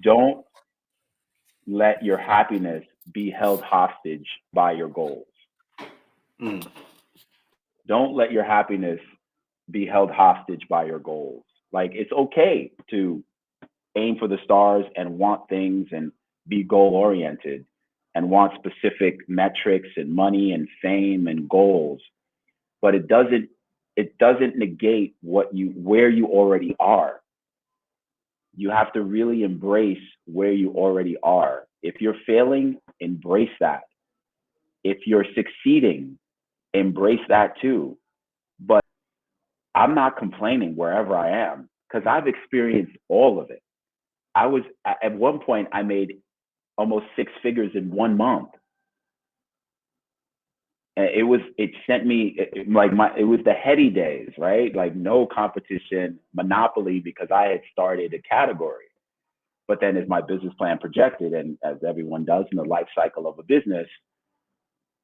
Don't let your happiness be held hostage by your goals. Mm. Don't let your happiness be held hostage by your goals. Like, it's okay to aim for the stars and want things and be goal oriented and want specific metrics and money and fame and goals, but it doesn't negate where you already are. You have to really embrace where you already are. If you're failing, embrace that. If you're succeeding, embrace that too. But I'm not complaining wherever I am because I've experienced all of it. I was at one point I made almost six figures in 1 month. And it sent me it was the heady days, right? Like no competition, monopoly, because I had started a category. But then as my business plan projected, and as everyone does in the life cycle of a business,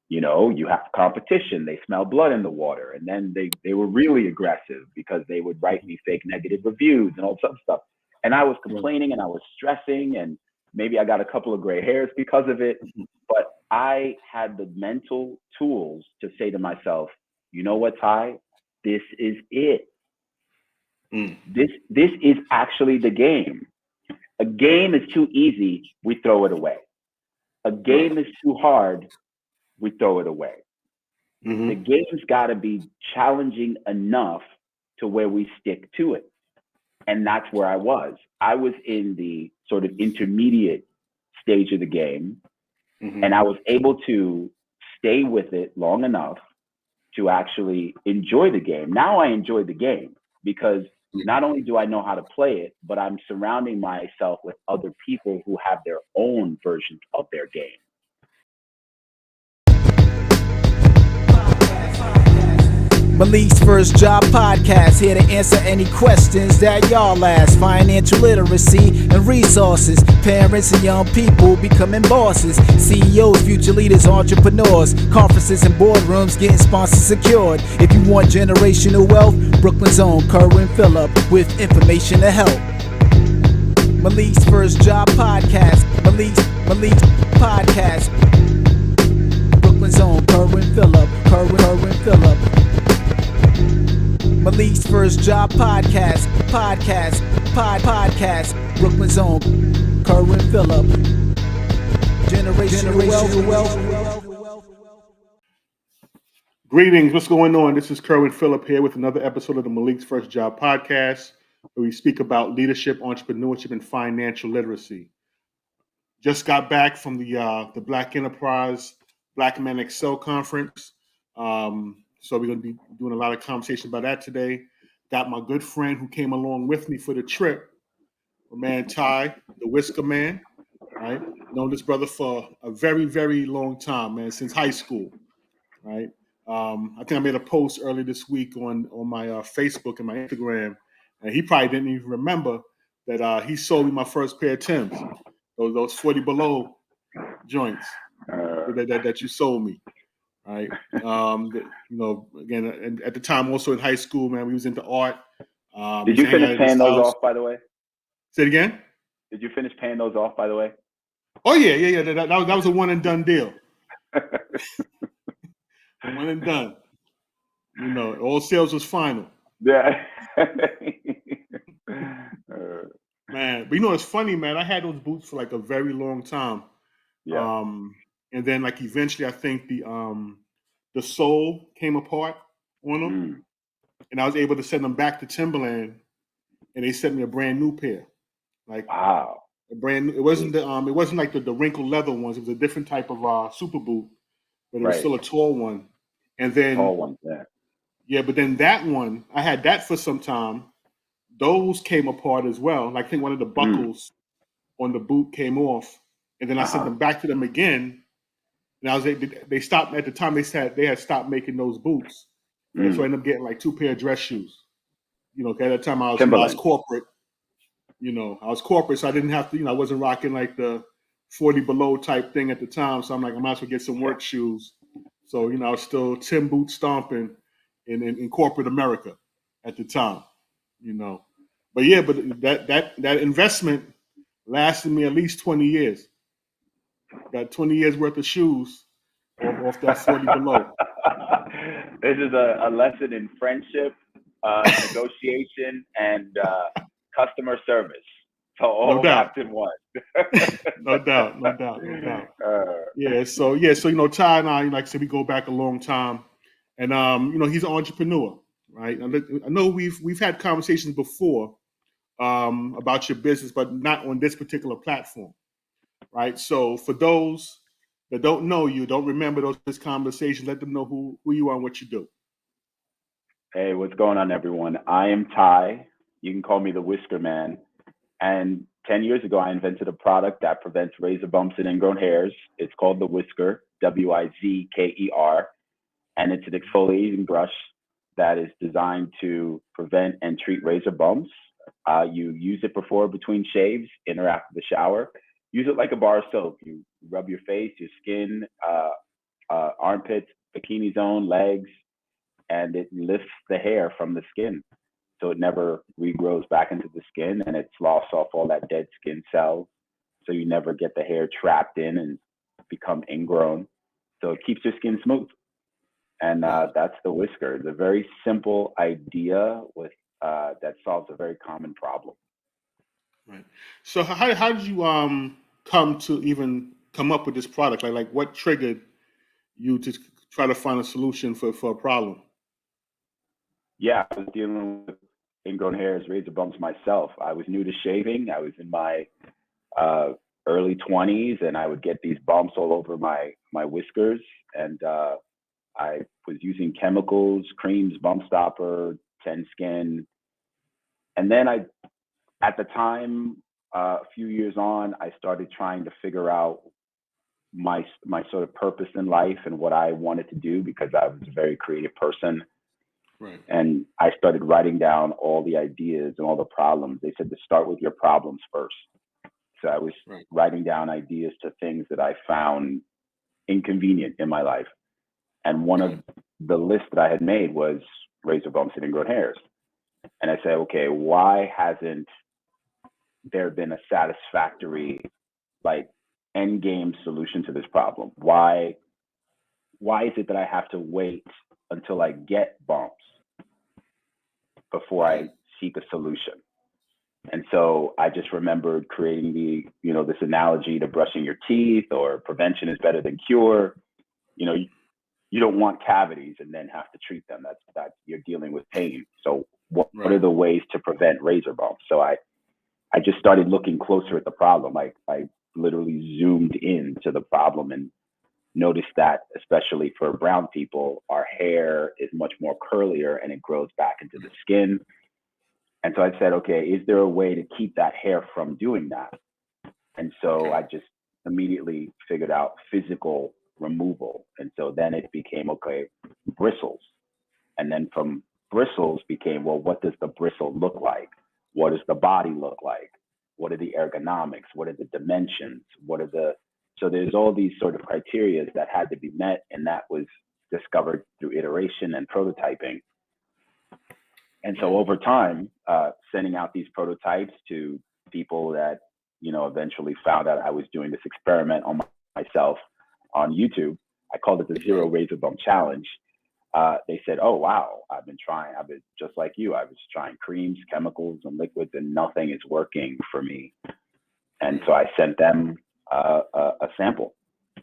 you have competition. They smell blood in the water. And then they were really aggressive because they would write me fake negative reviews and all sorts of stuff. And I was complaining and I was stressing, and maybe I got a couple of gray hairs because of it. But I had the mental tools to say to myself, you know what, Ty? This is it. Mm. This is actually the game. A game is too easy, we throw it away. A game is too hard, we throw it away. Mm-hmm. The game's got to be challenging enough to where we stick to it. And that's where I was. I was in the sort of intermediate stage of the game, Mm-hmm. and I was able to stay with it long enough to actually enjoy the game. Now I enjoy the game because not only do I know how to play it, but I'm surrounding myself with other people who have their own versions of their game. Malik's First Job Podcast, here to answer any questions that y'all ask. Financial literacy and resources. Parents and young people becoming bosses. CEOs, future leaders, entrepreneurs. Conferences and boardrooms getting sponsors secured. If you want generational wealth, Brooklyn's own Kerwin Phillip with information to help. Malik's First Job Podcast. Malik's Podcast. Brooklyn's own Kerwin Phillip. Kerwin Phillip. Malik's First Job Podcast. Brooklyn's own Kerwin Phillip. Generational wealth. Greetings, what's going on? This is Kerwin Phillip here with another episode of the Malik's First Job Podcast, where we speak about leadership, entrepreneurship, and financial literacy. Just got back from the Black Enterprise Black Men Excel Conference. So we're going to be doing a lot of conversation about that today. Got my good friend who came along with me for the trip, my man Ty, the WIZKER man, right? Known this brother for a very, very long time, man, since high school, right? I think I made a post earlier this week on my Facebook and my Instagram, and he probably didn't even remember that he sold me my first pair of Timbs, those 40 below joints that you sold me. Right. Again, at the time, also in high school, man, we was into art. Did you finish paying those off, by the way? Say it again? Did you finish paying those off, by the way? Oh, yeah. That was a one and done deal. One and done. All sales was final. Yeah. Man, but it's funny, man. I had those boots for like a very long time. Yeah. And then like eventually I think the sole came apart on them, and I was able to send them back to Timberland, and they sent me a brand new pair. Like wow. a brand new. It wasn't like the wrinkled leather ones. It was a different type of super boot, but it was still a tall one. And then tall one, yeah. Yeah, but then that one, I had that for some time. Those came apart as well. Like I think one of the buckles on the boot came off, and then I sent them back to them again. And they stopped at the time. They said they had stopped making those boots, and so I ended up getting like 2 pair of dress shoes. At that time I was corporate. I was corporate, so I didn't have to. I wasn't rocking like the 40 below type thing at the time. So I'm like, I might as well get some work shoes. So I was still Tim boot stomping in corporate America at the time. But that investment lasted me at least 20 years. Got 20 years worth of shoes off that 40 below. This is a lesson in friendship, negotiation, and customer service. So No all doubt. wrapped in one. No doubt. So Ty and I, like I said, we go back a long time, and he's an entrepreneur, right? I know we've had conversations before about your business, but not on this particular platform, right? So for those that don't know you, don't remember this conversation, let them know who you are and what you do. Hey, what's going on, everyone? I am Ty. You can call me the Whisker Man. And 10 years ago, I invented a product that prevents razor bumps and ingrown hairs. It's called the WIZKER, WIZKER, and it's an exfoliating brush that is designed to prevent and treat razor bumps. You use it between shaves, in or after the shower. Use it like a bar of soap. You rub your face, your skin, armpits, bikini zone, legs, and it lifts the hair from the skin. So it never regrows back into the skin, and it sloughs off all that dead skin cells. So you never get the hair trapped in and become ingrown. So it keeps your skin smooth. And that's the WIZKER. It's a very simple idea that solves a very common problem. Right. So how did you come to even come up with this product? Like what triggered you to try to find a solution for a problem? Yeah, I was dealing with ingrown hairs, razor bumps myself. I was new to shaving. I was in my early 20s, and I would get these bumps all over my whiskers. And I was using chemicals, creams, bump stopper, 10 Skin. And then at the time, a few years on, I started trying to figure out my sort of purpose in life and what I wanted to do, because I was a very creative person. Right. And I started writing down all the ideas and all the problems. They said to start with your problems first. So I was writing down ideas to things that I found inconvenient in my life. And one of the lists that I had made was razor bumps and ingrown hairs. And I said, okay, why hasn't there been a satisfactory, like, end game solution to this problem? Why is it that I have to wait until I get bumps before I seek a solution? And so I just remembered creating this analogy to brushing your teeth, or prevention is better than cure. You don't want cavities and then have to treat them. That's you're dealing with pain. So what are the ways to prevent razor bumps? So I just started looking closer at the problem. I literally zoomed into the problem and noticed that, especially for brown people, our hair is much more curlier and it grows back into the skin. And so I said, okay, is there a way to keep that hair from doing that? And so I just immediately figured out physical removal. And so then it became, okay, bristles. And then from bristles became, well, what does the bristle look like? What does the body look like? What are the ergonomics? What are the dimensions? So there's all these sort of criteria that had to be met, and that was discovered through iteration and prototyping. And so over time, sending out these prototypes to people that, eventually found out I was doing this experiment on myself on YouTube. I called it the Zero Razor Bump Challenge. They said, oh, wow, I've been just like you. I was trying creams, chemicals, and liquids, and nothing is working for me. And so I sent them a sample.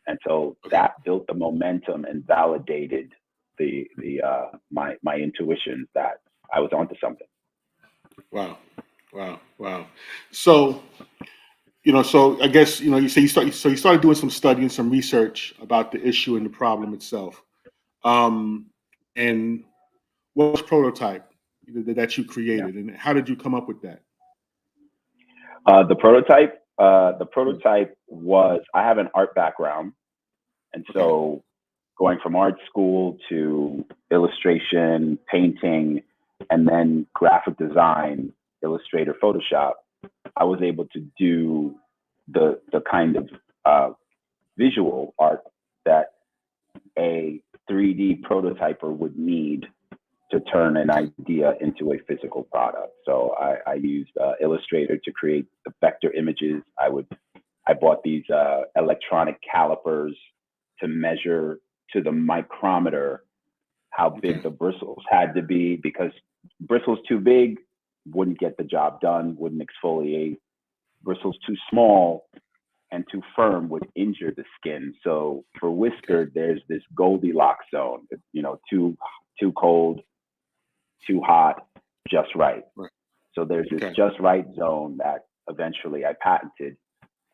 And so that built the momentum and validated my intuition that I was onto something. Wow. So, so I guess, you say you started doing some study and some research about the issue and the problem itself. And what was prototype that you created, and how did you come up with that? The prototype was, I have an art background. And so going from art school to illustration, painting, and then graphic design, Illustrator, Photoshop, I was able to do the kind of visual art that a 3D prototyper would need to turn an idea into a physical product. So I used Illustrator to create the vector images. I bought these electronic calipers to measure to the micrometer how big the bristles had to be, because bristles too big wouldn't get the job done, wouldn't exfoliate. Bristles too small and too firm would injure the skin. So for WIZKER, there's this Goldilocks zone, too cold, too hot, just right. So there's this just right zone that eventually I patented.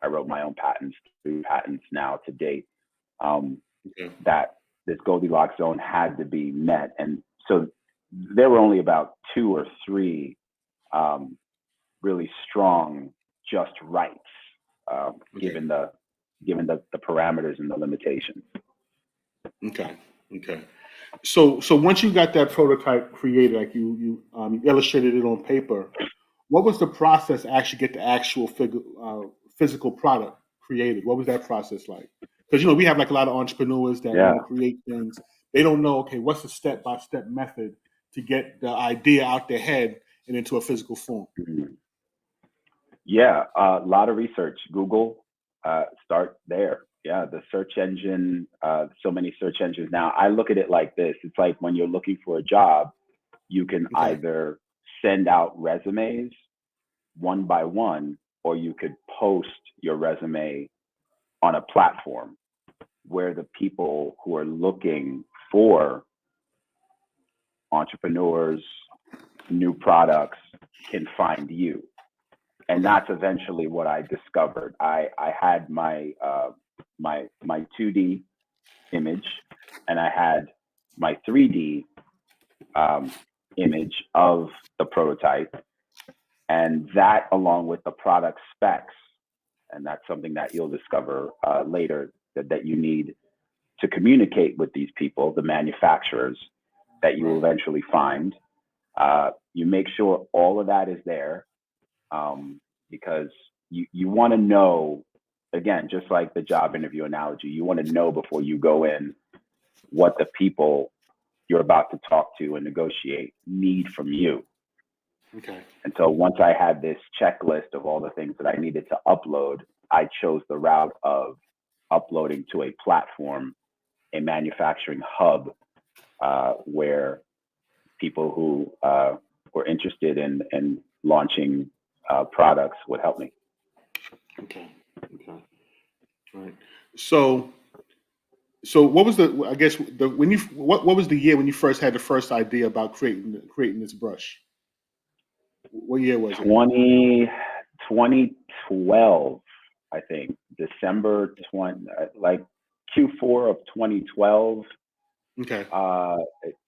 I wrote my own patents, 3 patents now to date, that this Goldilocks zone had to be met. And so there were only about 2 or 3 really strong just rights, given the parameters and the limitations. Okay. So once you got that prototype created, like you illustrated it on paper, what was the process to actually get the actual physical product created? What was that process like? Because we have like a lot of entrepreneurs that want to create things. They don't know, okay, what's the step-by-step method to get the idea out their head and into a physical form? Yeah, a lot of research. Google, start there. Yeah, the search engine, so many search engines now. I look at it like this. It's like when you're looking for a job, you can either send out resumes one by one, or you could post your resume on a platform where the people who are looking for entrepreneurs, new products can find you. And that's eventually what I discovered. I had my 2D image, and I had my 3D image of the prototype, and that, along with the product specs, and that's something that you'll discover later, that you need to communicate with these people, the manufacturers that you will eventually find. You make sure all of that is there, because you want to know, again, just like the job interview analogy, you want to know before you go in what the people you're about to talk to and negotiate need from you. And so once I had this checklist of all the things that I needed to upload, I chose the route of uploading to a platform, a manufacturing hub, where people who were interested in launching products would help me. Okay. Right. So what was what was the year when you first had the first idea about creating this brush? What year was it? 2012, I think, December 20, like Q4 of 2012. Okay.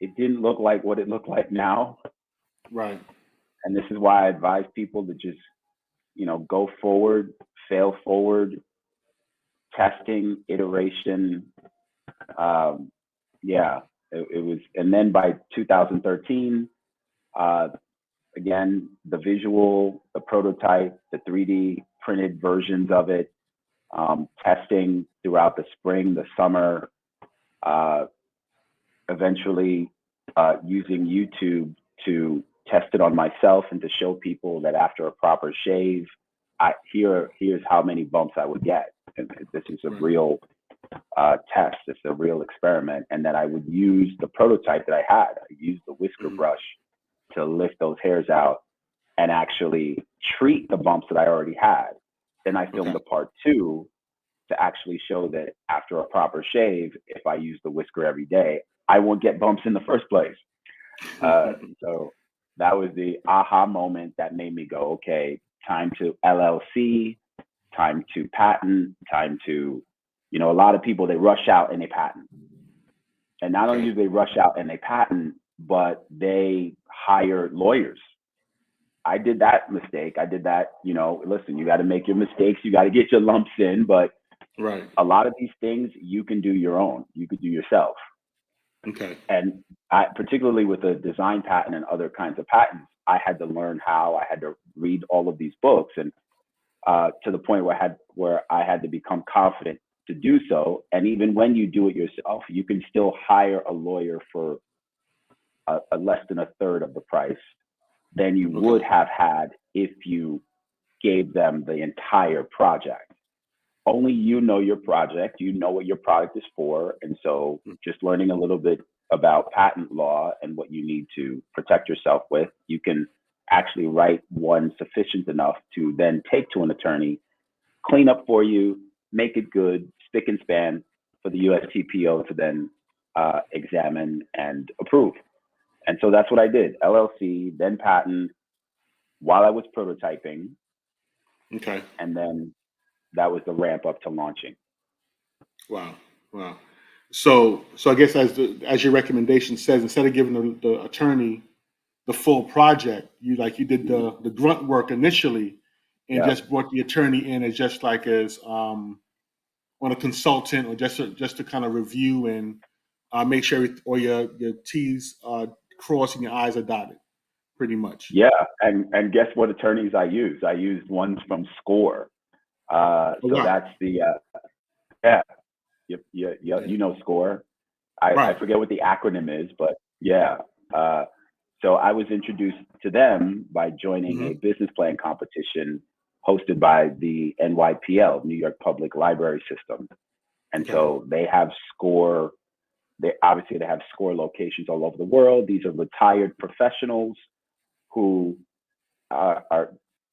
It didn't look like what it looked like now. Right. And this is why I advise people to just, go forward, fail forward, testing, iteration. It was, and then by 2013, again, the visual, the prototype, the 3D printed versions of it, testing throughout the spring, the summer, eventually using YouTube to test it on myself and to show people that after a proper shave, here's how many bumps I would get. And this is a real test. It's a real experiment. And then I would use the prototype that I had. I used the whisker brush to lift those hairs out and actually treat the bumps that I already had. Then I filmed a part 2 to actually show that after a proper shave, if I use the whisker every day, I won't get bumps in the first place. So that was the aha moment that made me go, okay, time to LLC, time to patent, time to, a lot of people, they rush out and they patent. And not only do they rush out and they patent, but they hire lawyers. I did that mistake. I did that, listen, you got to make your mistakes. You got to get your lumps in, but a lot of these things you can do your own. You could do yourself. Okay. And particularly with the design patent and other kinds of patents, I had to learn how. I had to read all of these books, and to the point where I had to become confident to do so. And even when you do it yourself, you can still hire a lawyer for a less than a third of the price than you would have had if you gave them the entire project. Only you know your project, you know what your product is for. And so just learning a little bit about patent law and what you need to protect yourself with, you can actually write one sufficient enough to then take to an attorney, clean up for you, make it good, spick and span for the USTPO to then examine and approve. And so that's what I did, LLC, then patent, while I was prototyping. Okay. And then that was the ramp up to launching. Wow. So I guess as your recommendation says, instead of giving the attorney the full project, you did the grunt work initially, and just brought the attorney in as just like as on a consultant, or just to kind of review and make sure all your T's are crossed and your I's are dotted, pretty much. Yeah, and guess what attorneys I used? I used ones from SCORE. That's the you know SCORE. I forget what the acronym is, but yeah. So I was introduced to them by joining a business plan competition hosted by the NYPL, New York Public Library System. And so they have SCORE. They have SCORE locations all over the world. These are retired professionals who are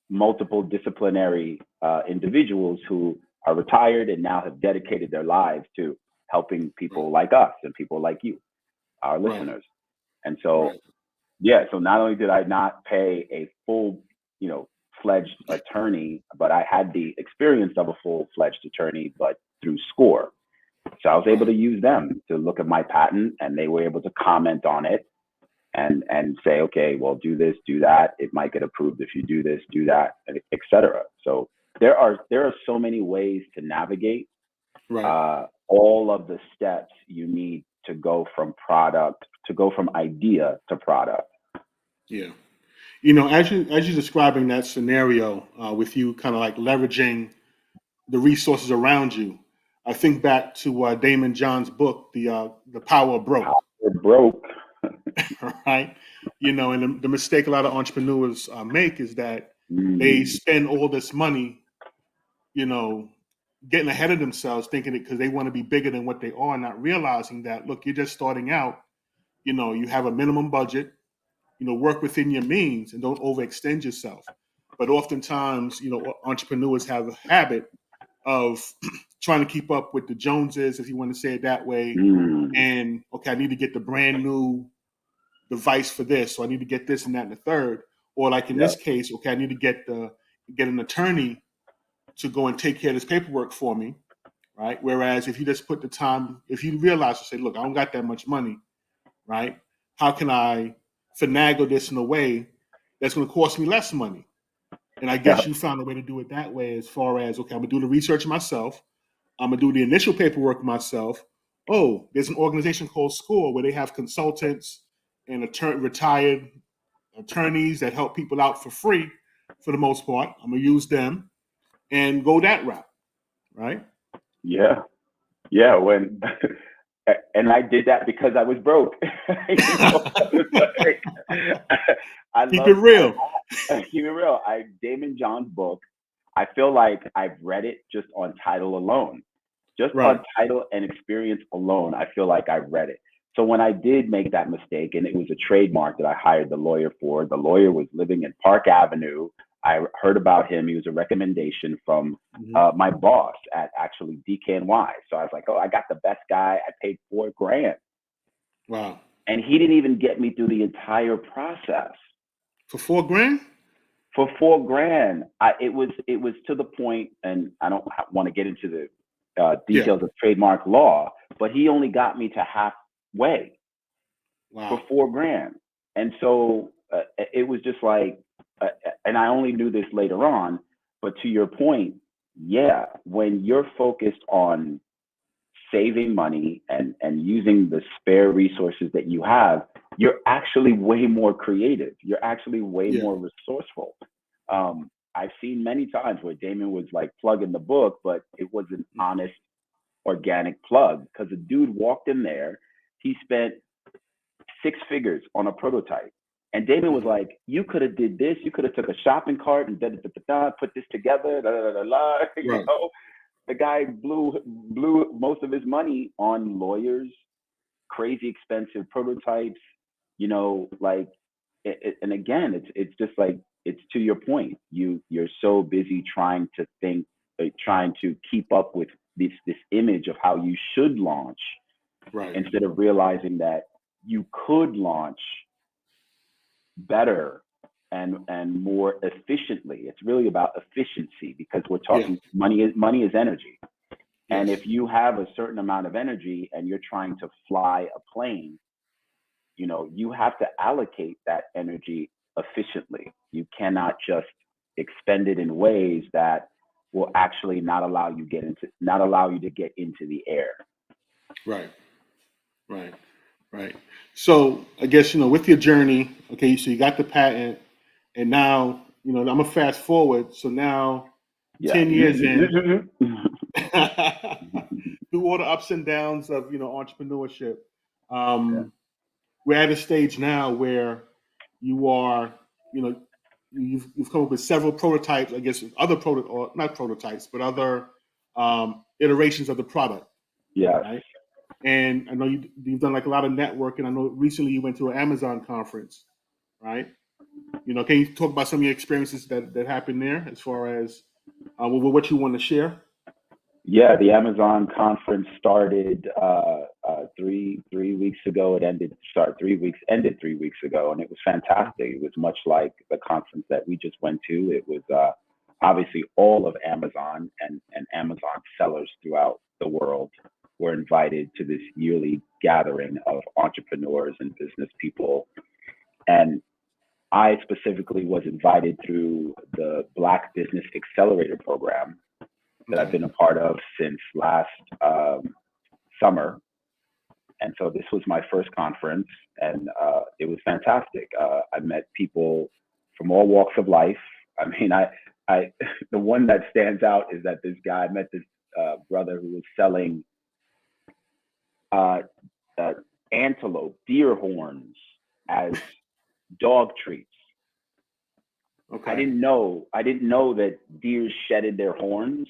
multiple disciplinary individuals who are retired and now have dedicated their lives to helping people like us and people like you, our listeners. And so, so not only did I not pay a full, fledged attorney, but I had the experience of a full-fledged attorney, but through SCORE. So I was able to use them to look at my patent, and they were able to comment on it and say, okay, well, do this, do that. It might get approved if you do this, do that, et cetera. So there are so many ways to navigate all of the steps you need to go from idea to product. Yeah. As you're describing that scenario with you kind of like leveraging the resources around you, I think back to Damon John's book, The Power of Broke. Right. And the mistake a lot of entrepreneurs make is that they spend all this money, getting ahead of themselves, thinking it because they want to be bigger than what they are, not realizing that, look, you're just starting out. You have a minimum budget. Work within your means and don't overextend yourself. But oftentimes, entrepreneurs have a habit of trying to keep up with the Joneses, if you want to say it that way. And okay, I need to get the brand new device for this, so I need to get this and that and the third. Or like in this case, okay, I need to get an attorney to go and take care of this paperwork for me, right? Whereas if you just put the time, if you realize to say, look, I don't got that much money, right? How can I finagle this in a way that's going to cost me less money? And I guess you found a way to do it that way, as far as, okay, I'm going to do the research myself. I'm going to do the initial paperwork myself. Oh, there's an organization called SCORE where they have consultants and retired attorneys that help people out for free for the most part. I'm going to use them and go that route, right? Yeah. And I did that because I was broke. Keep it real. Damon John's book, I feel like I've read it just on title alone. On title and experience alone, I feel like I've read it. So when I did make that mistake, and it was a trademark that I hired the lawyer for, the lawyer was living in Park Avenue. I heard about him. He was a recommendation from my boss at actually DKNY. So I was like, oh, I got the best guy. I paid $4,000. Wow. And he didn't even get me through the entire process. For $4,000? For $4,000. It was to the point, and I don't want to get into the details of trademark law, but he only got me to halfway for $4,000. And so it was just like, and I only knew this later on, but to your point, when you're focused on saving money and using the spare resources that you have, you're actually way more creative. You're actually way more resourceful. I've seen many times where Damon was like plugging the book, but it was an honest, organic plug, because a dude walked in there. He spent 6 figures on a prototype. And Damon was like, you could have did this. You could have took a shopping cart and put this together. You know, the guy blew most of his money on lawyers, crazy expensive prototypes. You know, like, and again, it's just like, it's to your point. You're so busy trying to think, trying to keep up with this image of how you should launch, right, instead of realizing that you could launch better and more efficiently. It's really about efficiency, because we're talking money is energy. And if you have a certain amount of energy and you're trying to fly a plane, you know, you have to allocate that energy efficiently. You cannot just expend it in ways that will actually not allow you to get into the air. right. So I guess, you know, with your journey, okay, so you got the patent, and now, you know, I'm gonna fast forward. So now, 10 years in, through all the ups and downs of, you know, entrepreneurship, we're at a stage now where you are, you know, you've come up with several prototypes, I guess, other or not prototypes, but other iterations of the product. Yeah. Right. And I know you've done like a lot of networking. I know recently you went to an Amazon conference, right? You know, can you talk about some of your experiences that happened there, as far as what you want to share? Yeah, the Amazon conference started 3 weeks ago. Ended 3 weeks ago, and it was fantastic. It was much like the conference that we just went to. It was obviously all of Amazon and Amazon sellers throughout the world were invited to this yearly gathering of entrepreneurs and business people. And I specifically was invited through the Black Business Accelerator program that I've been a part of since last summer. And so this was my first conference, and it was fantastic. I met people from all walks of life. I mean, I the one that stands out is that I met this brother who was selling antelope, deer horns as dog treats. Okay. I didn't know that deer shedded their horns.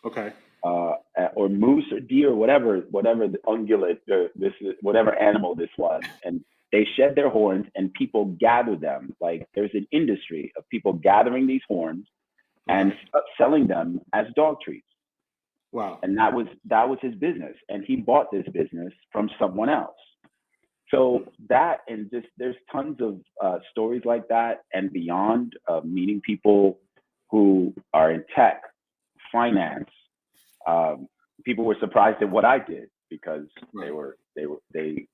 Okay. Or moose or deer, whatever the ungulate, whatever animal this was, and they shed their horns, and people gather them. Like, there's an industry of people gathering these horns and selling them as dog treats. Wow. And that was his business, and he bought this business from someone else. So that, and just, there's tons of stories like that and beyond, meeting people who are in tech, finance. People were surprised at what I did, because they were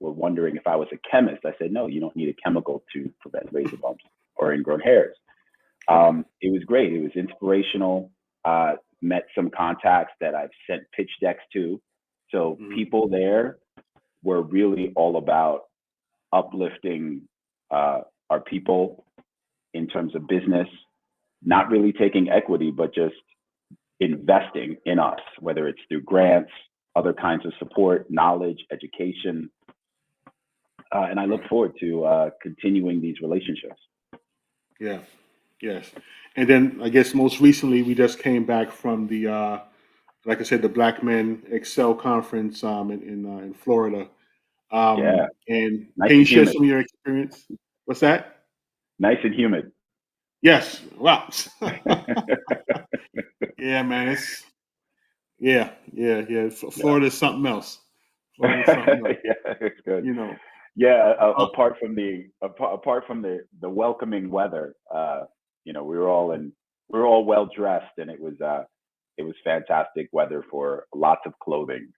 wondering if I was a chemist. I said, no, you don't need a chemical to prevent razor bumps or ingrown hairs. It was great. It was inspirational. Met some contacts that I've sent pitch decks to. So people there were really all about uplifting our people in terms of business, not really taking equity, but just investing in us, whether it's through grants, other kinds of support, knowledge, education. And I look forward to continuing these relationships. Yeah. Yes. And then I guess most recently we just came back from the, like I said, the Black Men Excel conference in Florida. And nice can you and share humid. some of your experience? What's that? Nice and humid. Yes. Wow. Yeah, man. It's Florida's something else. Florida's something else. Yeah, it's good. You know. Yeah. Apart from the welcoming weather, you know, we were all well dressed, and it was fantastic weather for lots of clothing.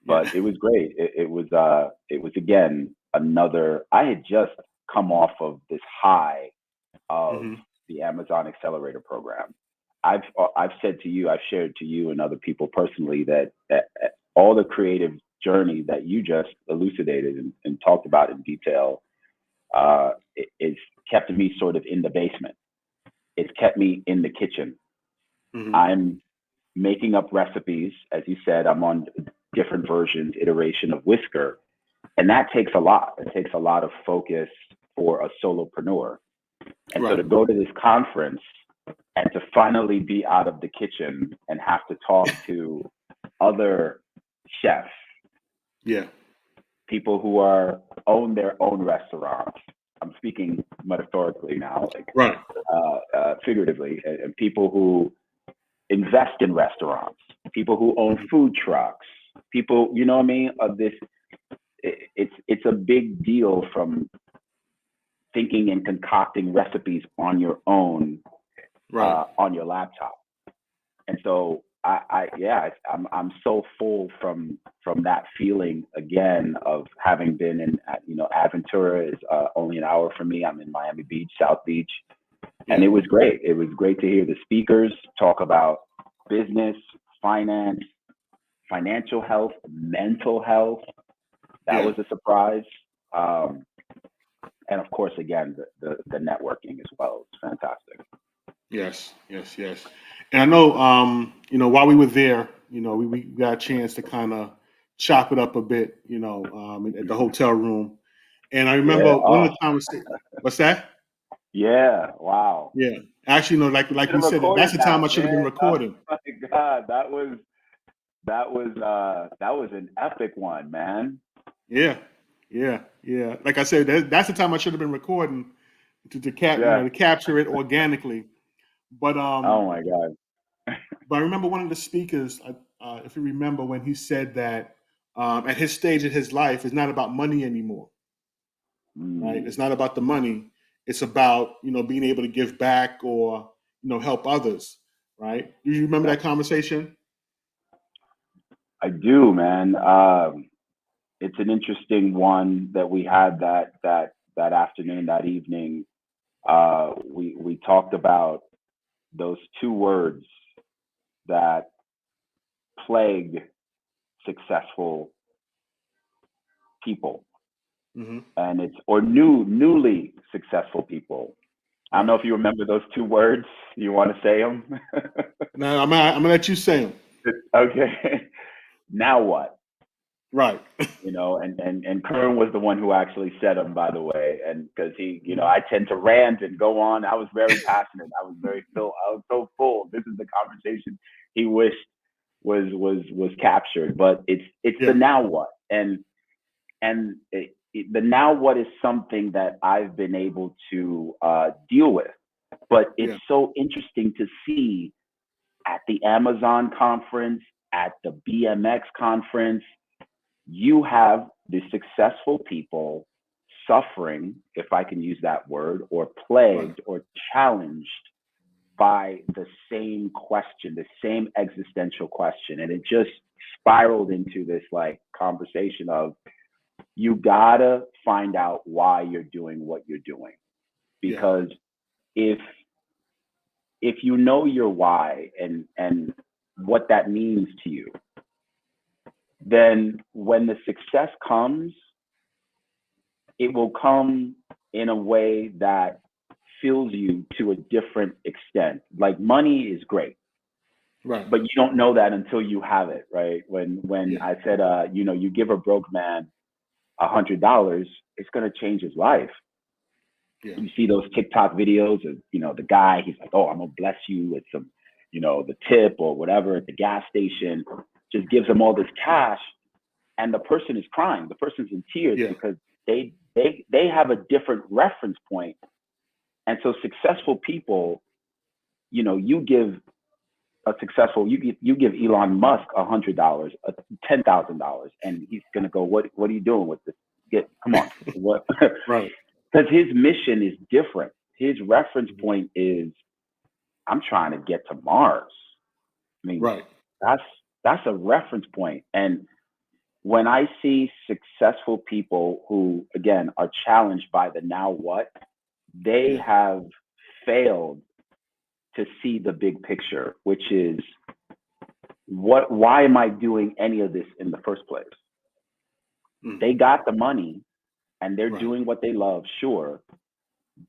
But it was great. It was again another. I had just come off of this high of the Amazon Accelerator program. I've said to you, I've shared to you and other people personally that all the creative journey that you just elucidated and talked about in detail, it's kept me sort of in the basement. It's kept me in the kitchen. I'm making up recipes. As you said, I'm on different versions, iteration of WIZKER. And that takes a lot. It takes a lot of focus for a solopreneur. And so Right. to go to this conference and to finally be out of the kitchen and have to talk to other chefs, Yeah. people who own their own restaurants. I'm speaking metaphorically now, like Right. figuratively, and people who invest in restaurants, people who own food trucks, people, you know what I mean? It's a big deal from thinking and concocting recipes on your own, Right. on your laptop. And so I'm so full from that feeling again of having been in, Aventura is only an hour from me. I'm in Miami Beach, South Beach. And it was great. It was great to hear the speakers talk about business, finance, financial health, mental health. That was a surprise. And of course, again, the networking as well. It's fantastic. Yes. And I know, while we were there, we got a chance to kind of chop it up a bit, at the hotel room. And I remember one of the conversations. What's that? Yeah. Wow. Yeah. Actually, like you said, that's the time I should have been recording. Oh my God, that was an epic one, man. Yeah. Like I said, that's the time I should have been recording to capture it organically. But Oh my God. But I remember one of the speakers, if you remember, when he said that at his stage of his life, it's not about money anymore, right? It's not about the money. It's about, being able to give back or, help others, right? Do you remember that conversation? I do, man. It's an interesting one that we had that afternoon, that evening. We talked about those two words that plague successful people, and it's newly successful people. I don't know if you remember those two words. You want to say them? No, I'm gonna let you say them. Okay. Now what? Right. And Kern was the one who actually said them, by the way, and because I tend to rant and go on. I was very passionate. I was so full. This is the conversation he wished was captured, but it's the now what, and the now what is something that I've been able to deal with, but it's so interesting to see at the Amazon conference, at the BMX conference, you have the successful people suffering, if I can use that word, or plagued or challenged by the same question, the same existential question. And it just spiraled into this like conversation of, you gotta find out why you're doing what you're doing. Because if you know your why and what that means to you, then when the success comes, it will come in a way that fills you to a different extent. Like money is great, right? But you don't know that until you have it, right? When I said, you give a broke man $100, it's gonna change his life. Yeah. You see those TikTok videos of the guy. He's like, oh, I'm gonna bless you with some, the tip or whatever at the gas station. Just gives them all this cash, and the person is crying. The person's in tears because they have a different reference point. And so successful people, you give Elon Musk $100, $10,000, and he's gonna go, what are you doing with this? Come on, what? Right. Because his mission is different. His reference point is, I'm trying to get to Mars. I mean, that's a reference point. And when I see successful people who, again, are challenged by the now what, they have failed to see the big picture, which is, why am I doing any of this in the first place? They got the money and they're doing what they love, sure,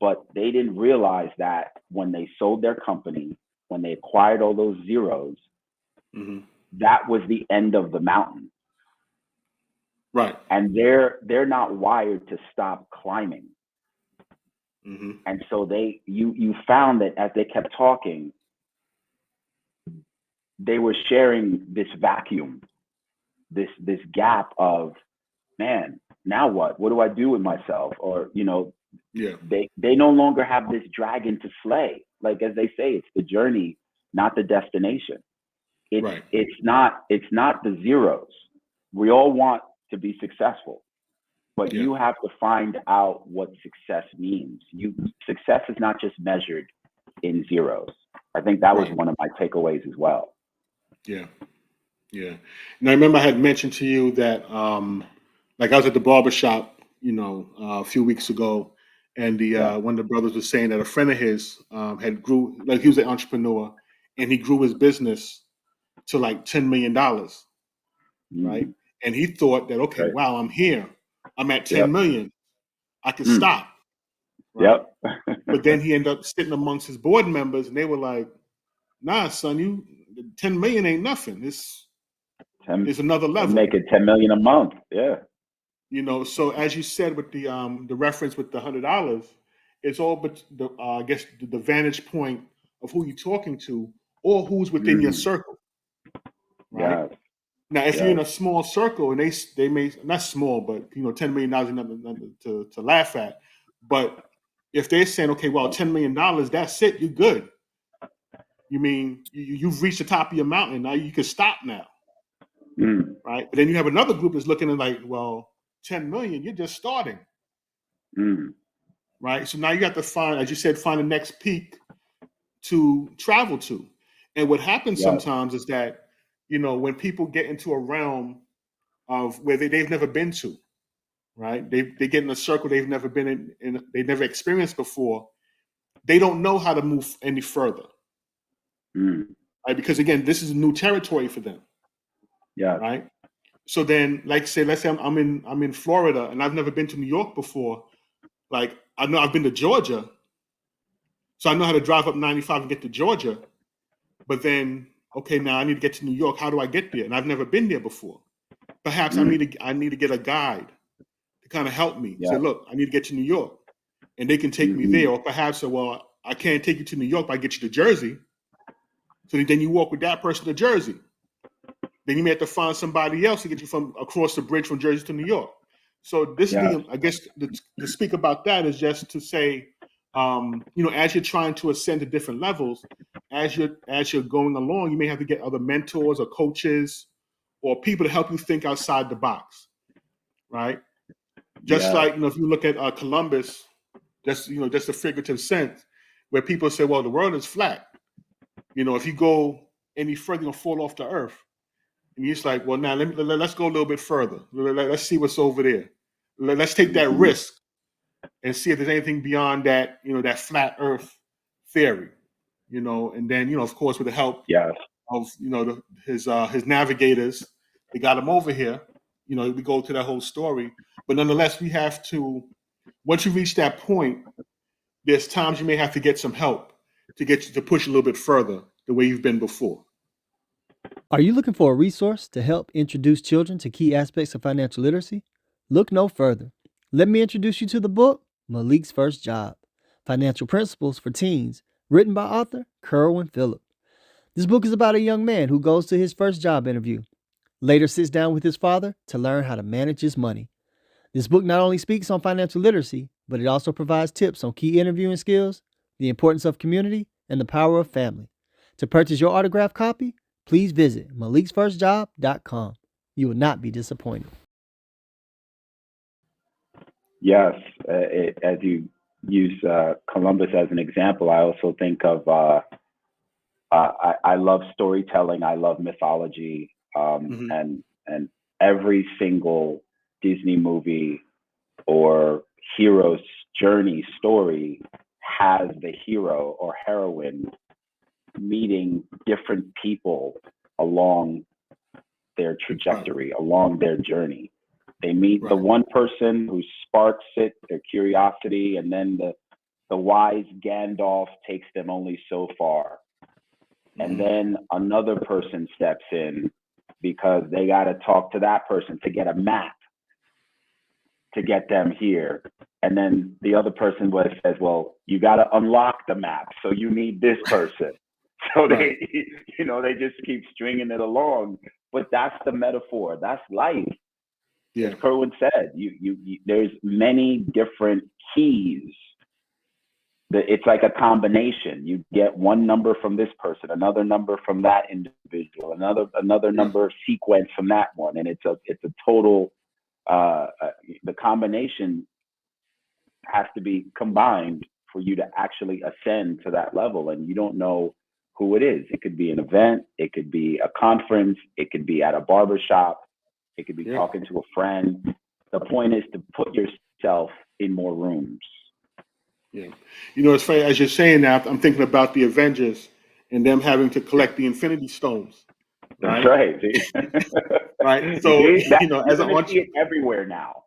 but they didn't realize that when they sold their company, when they acquired all those zeros, that was the end of the mountain. Right. And they're not wired to stop climbing. Mm-hmm. And so you found that as they kept talking, they were sharing this vacuum, this gap of, man, now what? What do I do with myself? Or, Yeah. they no longer have this dragon to slay. Like, as they say, it's the journey, not the destination. Right. It's not the zeros. We all want to be successful, but Yeah. you have to find out what success means. Success is not just measured in zeros. I think that was Right. one of my takeaways as well. Yeah. Yeah. And I remember I had mentioned to you that, like I was at the barbershop, a few weeks ago, and one of the brothers was saying that a friend of his had grew, like he was an entrepreneur, and he grew his business to like $10 million, right? Mhm. And he thought that, okay, Right. wow, I'm here. I'm at 10 Yep. million. I can Mm. stop, right? Yep. But then he ended up sitting amongst his board members, and they were like, nah, son, 10 million ain't nothing. It's another I'm level. making 10 million a month. Yeah. So as you said with the reference with the $100, it's all but I guess the vantage point of who you're talking to or who's within your circle, right? Yes. Now, if you're in Yes. a small circle and they may not small, but $10 million is nothing to laugh at. But if they're saying, okay, well, $10 million, that's it, you're good. You mean you've reached the top of your mountain, now you can stop now, Mm. right? But then you have another group that's looking at like, well, 10 million, you're just starting. Mm. Right. So now you have to find, as you said, find the next peak to travel to. And what happens Yes. sometimes is that, when people get into a realm of where they've never been to, right? They get in a circle they've never been in, they've never experienced before. They don't know how to move any further, Mm. right? Because again, this is new territory for them, Yes. right? So then, like say, let's say I'm in Florida and I've never been to New York before. Like I know I've been to Georgia, so I know how to drive up 95 and get to Georgia. But then, okay, now I need to get to New York. How do I get there? And I've never been there before. Perhaps I need to get a guide to kind of help me. Say, Yes. look, I need to get to New York, and they can take me there. Or perhaps, well, I can't take you to New York, but I get you to Jersey. So then you walk with that person to Jersey. Then you may have to find somebody else to get you from across the bridge from Jersey to New York. So this is Yes. I guess to speak about that is just to say, as you're trying to ascend to different levels, as you're going along, you may have to get other mentors or coaches or people to help you think outside the box, right? Just Yes. like if you look at Columbus, just a figurative sense, where people say, well, the world is flat. If you go any further, you'll fall off the earth. And you're just like, well, now let's go a little bit further. Let's see what's over there. Let's take that risk and see if there's anything beyond that, that flat earth theory, and then, of course, with the help Yes. of, his navigators, they got him over here, we go to that whole story. But nonetheless, we have to, once you reach that point, there's times you may have to get some help to get you to push a little bit further the way you've been before. Are you looking for a resource to help introduce children to key aspects of financial literacy? Look no further. Let me introduce you to the book, Malik's First Job, Financial Principles for Teens, written by author Kerwin Phillip. This book is about a young man who goes to his first job interview, later sits down with his father to learn how to manage his money. This book not only speaks on financial literacy, but it also provides tips on key interviewing skills, the importance of community, and the power of family. To purchase your autographed copy, please visit maliksfirstjob.com. You will not be disappointed. Yes. As you use Columbus as an example, I also think of I love storytelling. I love mythology, and every single Disney movie or hero's journey story has the hero or heroine meeting different people along their trajectory, along their journey. They meet the one person who sparks it, their curiosity, and then the wise Gandalf takes them only so far. And then another person steps in because they got to talk to that person to get a map. to get them here. And then the other person says, well, you got to unlock the map. So you need this person. So Right. they just keep stringing it along. But that's the metaphor. That's life. Yeah. As Kerwin said, there's many different keys. It's like a combination. You get one number from this person, another number from that individual, another number sequence from that one, and it's a total. The combination has to be combined for you to actually ascend to that level, and you don't know who it is. It could be an event, it could be a conference, it could be at a barbershop, it could be talking to a friend. The point is to put yourself in more rooms. Yeah. It's funny, as you're saying that, I'm thinking about the Avengers and them having to collect the Infinity Stones. Right? That's right. Right. So, you're as an going to see it entrepreneur, everywhere now.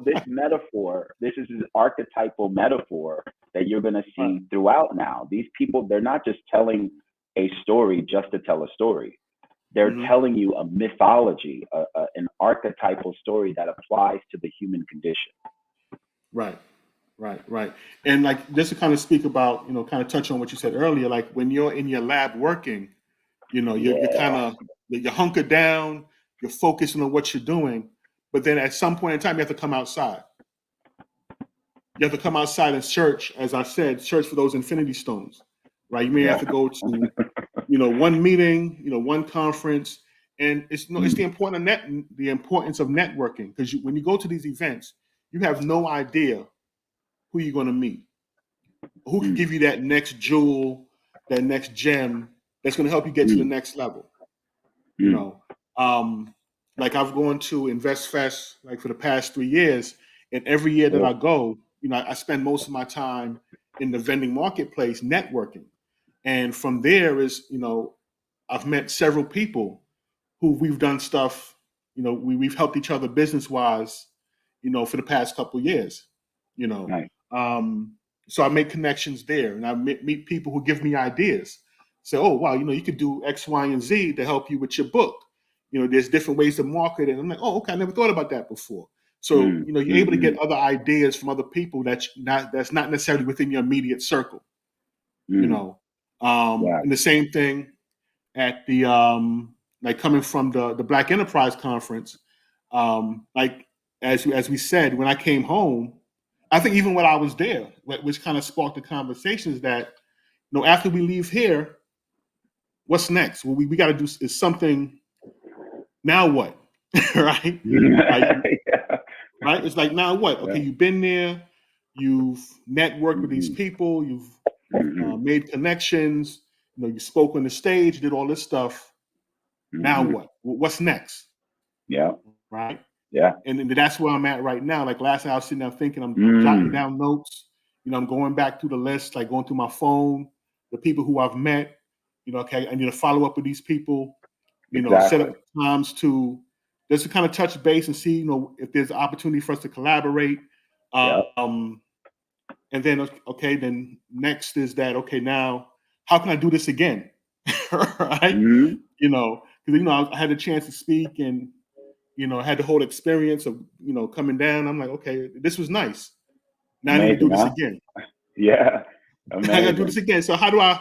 This metaphor, this is an archetypal metaphor that you're going to see throughout now. These people, they're not just telling a story just to tell a story. They're telling you a mythology, an archetypal story that applies to the human condition. Right. And like, just to kind of speak about, kind of touch on what you said earlier, like when you're in your lab working, you're kind of, you're hunkered down, you're focusing on what you're doing, but then at some point in time, you have to come outside. You have to come outside and search, as I said, search for those Infinity Stones, right? You may have to go to, one meeting, one conference, and it's the importance of networking, because when you go to these events, you have no idea who you're going to meet, who can give you that next jewel, that next gem that's going to help you get to the next level. Like I've gone to Invest Fest like for the past 3 years, and every year that I go, I spend most of my time in the vending marketplace networking. And from there is, I've met several people who we've done stuff, we've helped each other business wise, for the past couple of years, Nice. So I make connections there, and I meet people who give me ideas. Say, oh, wow, you could do X, Y, and Z to help you with your book. There's different ways to market it. I'm like, oh, okay, I never thought about that before. So, you're able to get other ideas from other people that's not necessarily within your immediate circle. And the same thing at the like coming from the Black Enterprise Conference, like as we said, when I came home, I think even when I was there, which kind of sparked the conversations that, after we leave here, what's next? Well, we got to do is something. Now what? Right? Right? It's like, now what? Okay, you've been there, you've networked with these people, you've made connections, you spoke on the stage, did all this stuff. Now what? What's next? Yeah. Right? Yeah. And that's where I'm at right now. Like last night I was sitting there thinking, I'm jotting down notes, I'm going back through the list, like going through my phone, the people who I've met, okay, I need to follow up with these people, set up times just to kind of touch base and see, if there's an opportunity for us to collaborate. And then, okay, then next is that, okay, now how can I do this again? Right? Because, I had a chance to speak and, I had the whole experience of, coming down. I'm like, okay, this was nice. Now I need to do this again. Yeah. Amazing. I got to do this again. So how do I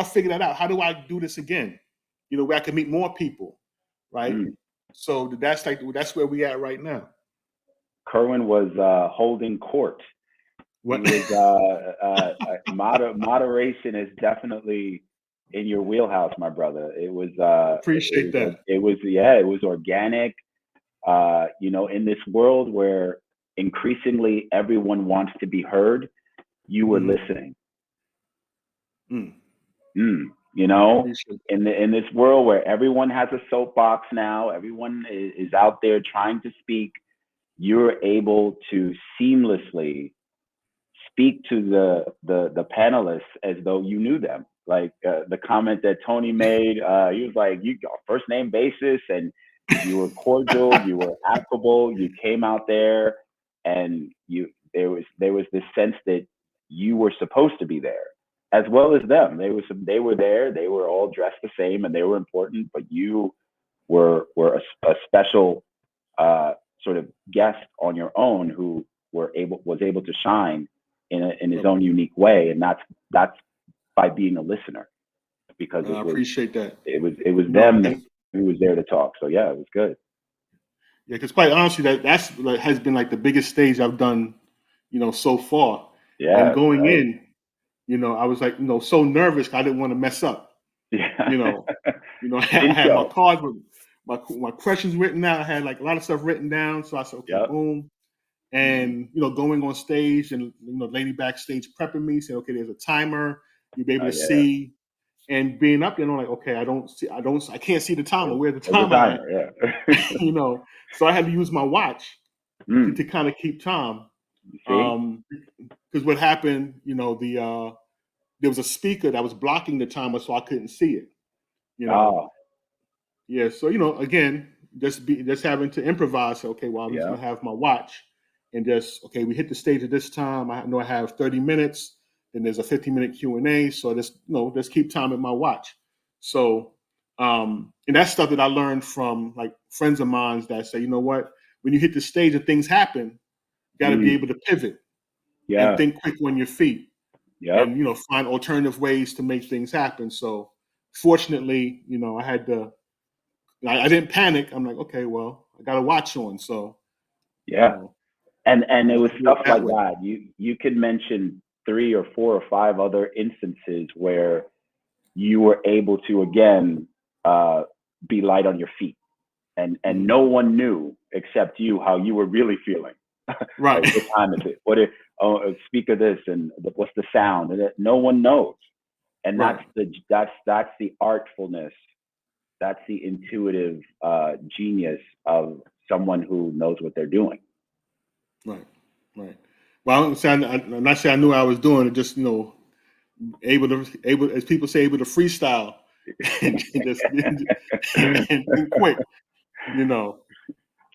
figure that out? How do I do this again? Where I can meet more people, right? So that's where we at right now. Kerwin was holding court. What? He was, moderation is definitely in your wheelhouse, my brother. It was appreciate that. It was organic. In this world where increasingly everyone wants to be heard, you were listening. In this world where everyone has a soapbox now, everyone is out there trying to speak, you're able to seamlessly speak to the panelists as though you knew them. Like the comment that Tony made, he was like, you got first name basis, and you were cordial, you were affable, you came out there, and there was this sense that you were supposed to be there, as well as them. They were there, they were all dressed the same, and they were important, but you were a special sort of guest on your own who was able to shine in his own unique way, and that's by being a listener, because I appreciate that. It was them who was there to talk. So yeah, it was good. Yeah, because quite honestly, that's like, has been like the biggest stage I've done, so far. Yeah. And going in, I was like, so nervous. I didn't want to mess up. Yeah. I had my cards with my questions written out. I had like a lot of stuff written down. So I said, okay, boom. And, going on stage and, lady backstage prepping me, saying, okay, there's a timer. You'll be able to see. And being up there, I'm like, okay, I can't see the timer. Where's the timer at? Yeah. So I had to use my watch to kind of keep time. Because what happened, there was a speaker that was blocking the timer, so I couldn't see it. Yeah. So again, just having to improvise. Okay, well, I'm just gonna have my watch, and we hit the stage at this time. I know I have 30 minutes. Then there's a 15-minute Q&A. So just keep time at my watch. So, and that's stuff that I learned from like friends of mine that say, you know what, when you hit the stage and things happen, you got to be able to pivot and think quick on your feet. And, find alternative ways to make things happen. So fortunately, I didn't panic. I'm like, okay, well, I got a watch on. So, and it was stuff like that. You could mention 3 or 4 or 5 other instances where you were able to, again, be light on your feet, and no one knew except you how you were really feeling. Right. Like, what time is it? Speak of this, and what's the sound? And no one knows. And that's the artfulness. That's the intuitive genius of someone who knows what they're doing. Right. Well, I'm not saying I knew what I was doing. It just, able, as people say, able to freestyle and just and quick,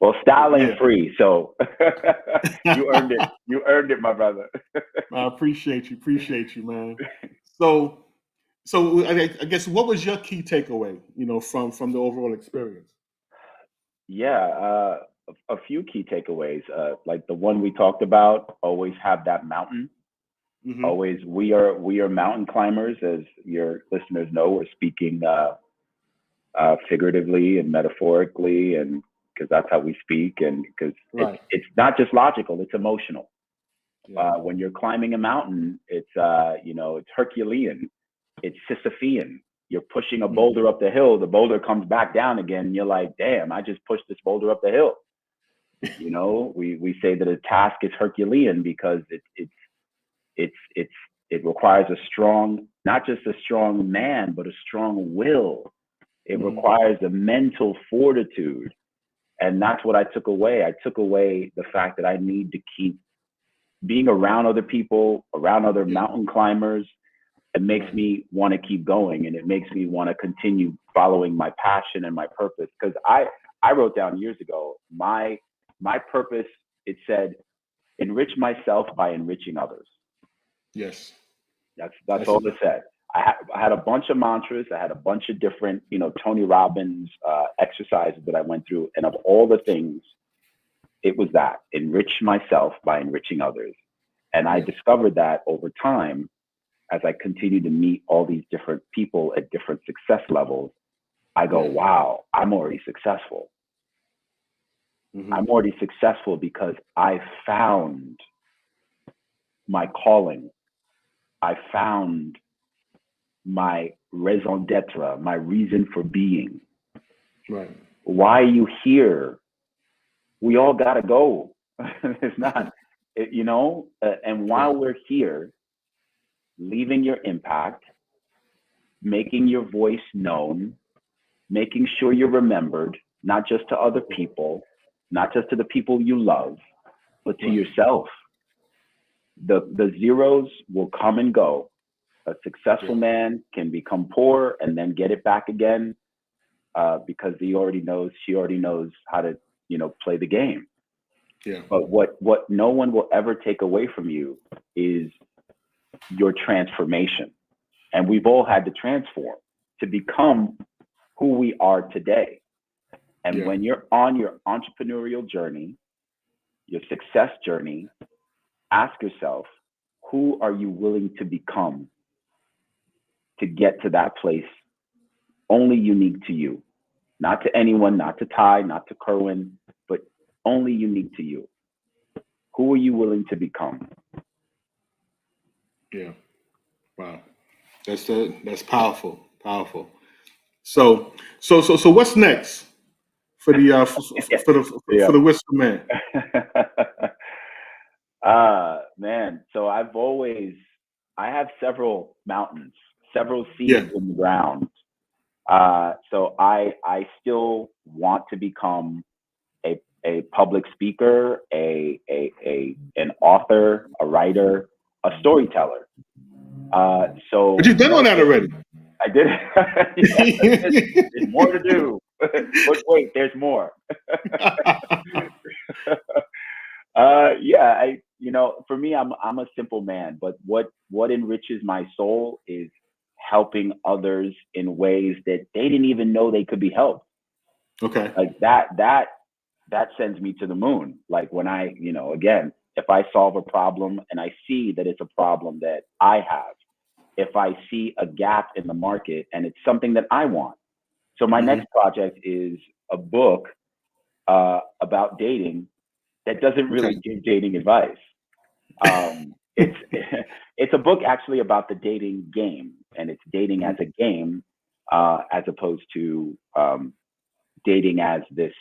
Well, style ain't free, so you earned it. You earned it, my brother. I appreciate you, man. So I guess, what was your key takeaway, from the overall experience? Yeah, a few key takeaways. Like the one we talked about, always have that mountain. Mm-hmm. Always, we are mountain climbers, as your listeners know. We're speaking figuratively and metaphorically, and because that's how we speak, and because it's not just logical, it's emotional. When you're climbing a mountain, it's it's Herculean, it's Sisyphean. You're pushing a boulder up the hill, the boulder comes back down again, and you're like, damn, I just pushed this boulder up the hill. We say that a task is Herculean because it requires not just a strong man, but a strong will. It requires a mental fortitude. And that's what I took away. I took away the fact that I need to keep being around other people, around other mountain climbers. It makes me want to keep going, and it makes me want to continue following my passion and my purpose. Because I wrote down years ago, my purpose, it said, enrich myself by enriching others. Yes. That's all it said. I had a bunch of mantras. I had a bunch of different, Tony Robbins exercises that I went through. And of all the things, it was that, enrich myself by enriching others. And I discovered that over time, as I continue to meet all these different people at different success levels, I go, wow, I'm already successful. I'm already successful because I found my calling. I found my raison d'etre, my reason for being. Right. Why are you here? We all got to go. It's not, and while we're here, leaving your impact, making your voice known, making sure you're remembered, not just to other people, not just to the people you love, but to yourself. The zeros will come and go. A successful man can become poor and then get it back again because she already knows how to, play the game. Yeah. But what no one will ever take away from you is your transformation. And we've all had to transform to become who we are today. And when you're on your entrepreneurial journey, your success journey, ask yourself, who are you willing to become to get to that place only unique to you? Not to anyone, not to Ty, not to Kerwin, but only unique to you. Who are you willing to become? Yeah. Wow. That's powerful. Powerful. So what's next for the for the Whisker Man? Man, so I have several mountains, several Yeah. seeds in the ground. So I still want to become a public speaker, an author, a writer, a storyteller. So But you've done all that already. I did. Yeah, there's more to do. But wait, there's more. Yeah, for me, I'm a simple man, but what enriches my soul is helping others in ways that they didn't even know they could be helped. Okay. Like that sends me to the moon. Like when I, again, if I solve a problem and I see that it's a problem that I have, if I see a gap in the market and it's something that I want. So my next project is a book about dating that doesn't really give dating advice. It's it's a book actually about the dating game, and it's dating as a game as opposed to dating as this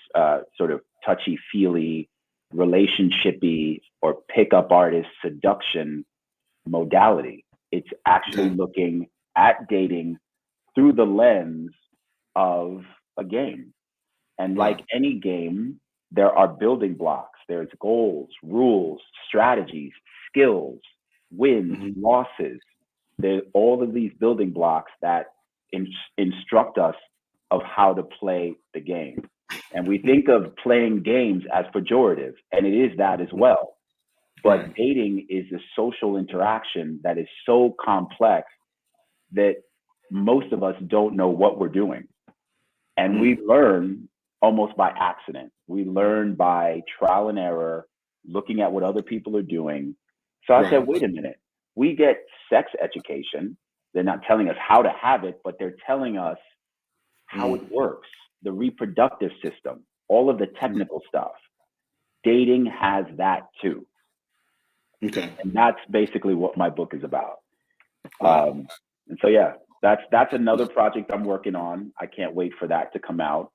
sort of touchy-feely, relationshipy, or pickup artist seduction modality. It's actually looking at dating through the lens of a game. And like any game, there are building blocks. There's goals, rules, strategies, skills, wins, losses. There's all of these building blocks that instruct us of how to play the game. And we think of playing games as pejorative, and it is that as well. But dating is a social interaction that is so complex that most of us don't know what we're doing. And we learn almost by accident. We learn by trial and error, looking at what other people are doing. So I said, wait a minute, we get sex education. They're not telling us how to have it, but they're telling us how it works, the reproductive system, all of the technical stuff. Dating has that too. Okay. And that's basically what my book is about. And so, yeah, that's another project I'm working on. I can't wait for that to come out.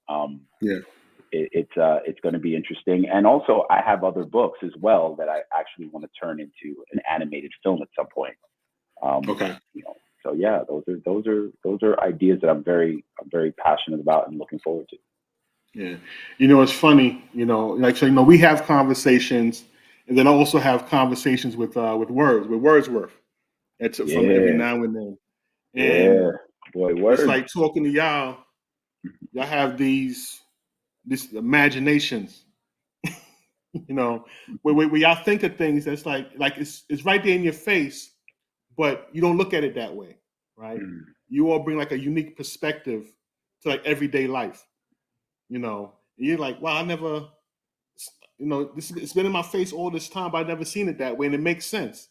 It's going to be interesting. And also I have other books as well that I actually want to turn into an animated film at some point. So yeah, those are ideas that I'm very passionate about and looking forward to. Yeah. It's funny, so we have conversations, and then I also have conversations with Wordsworth. It's from every now and then. And boy, Words. It's like talking to y'all. Y'all have these imaginations, where y'all think of things that's like it's right there in your face, but you don't look at it that way, right? You all bring like a unique perspective to like everyday life, and you're like, wow, I never, it's been in my face all this time, but I've never seen it that way, and it makes sense,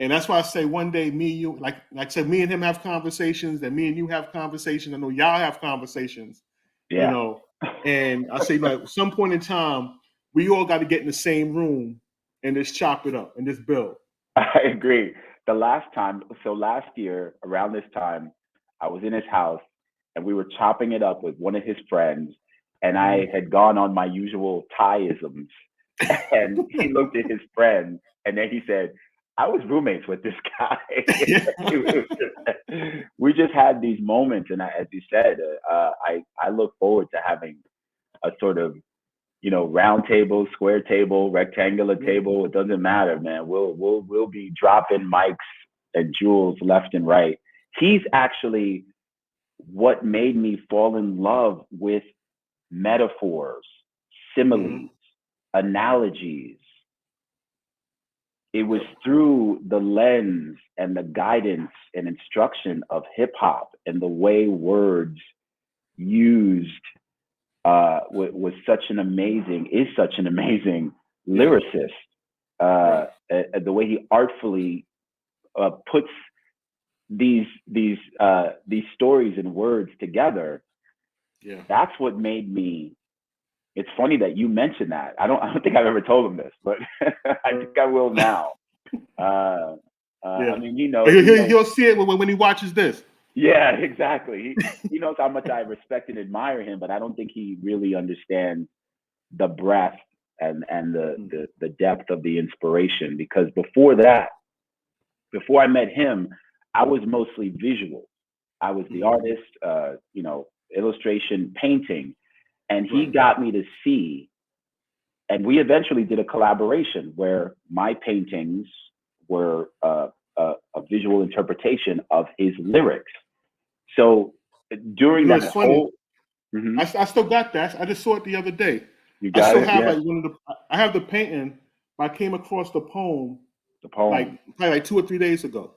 And that's why I say one day, me and you, like I said, me and him have conversations, and me and you have conversations. I know y'all have conversations, and I say, like, some point in time, we all got to get in the same room and just chop it up and just build. I agree. Last year around this time, I was in his house and we were chopping it up with one of his friends, and I had gone on my usual Thai-isms, and he looked at his friend and then he said, I was roommates with this guy. We just had these moments, and as you said, I look forward to having a sort of, round table, square table, rectangular table. It doesn't matter, man. We'll be dropping mics and jewels left and right. He's actually what made me fall in love with metaphors, similes, analogies. It was through the lens and the guidance and instruction of hip hop and the way words used was such an amazing lyricist. The way he artfully puts these stories and words together. Yeah. That's what made me. It's funny that you mentioned that. I don't think I've ever told him this, but I think I will now. Yeah. I mean, he'll see it when he watches this. Yeah, exactly. He knows how much I respect and admire him, but I don't think he really understands the breadth and the depth of the inspiration. Because before I met him, I was mostly visual. I was the artist, illustration, painting, and he got me to see. And we eventually did a collaboration where my paintings were a visual interpretation of his lyrics. So during that whole, I still got that. I just saw it the other day. You got I still it? have Yeah. like one of the. I have the painting, but I came across the poem. Like probably like 2 or 3 days ago.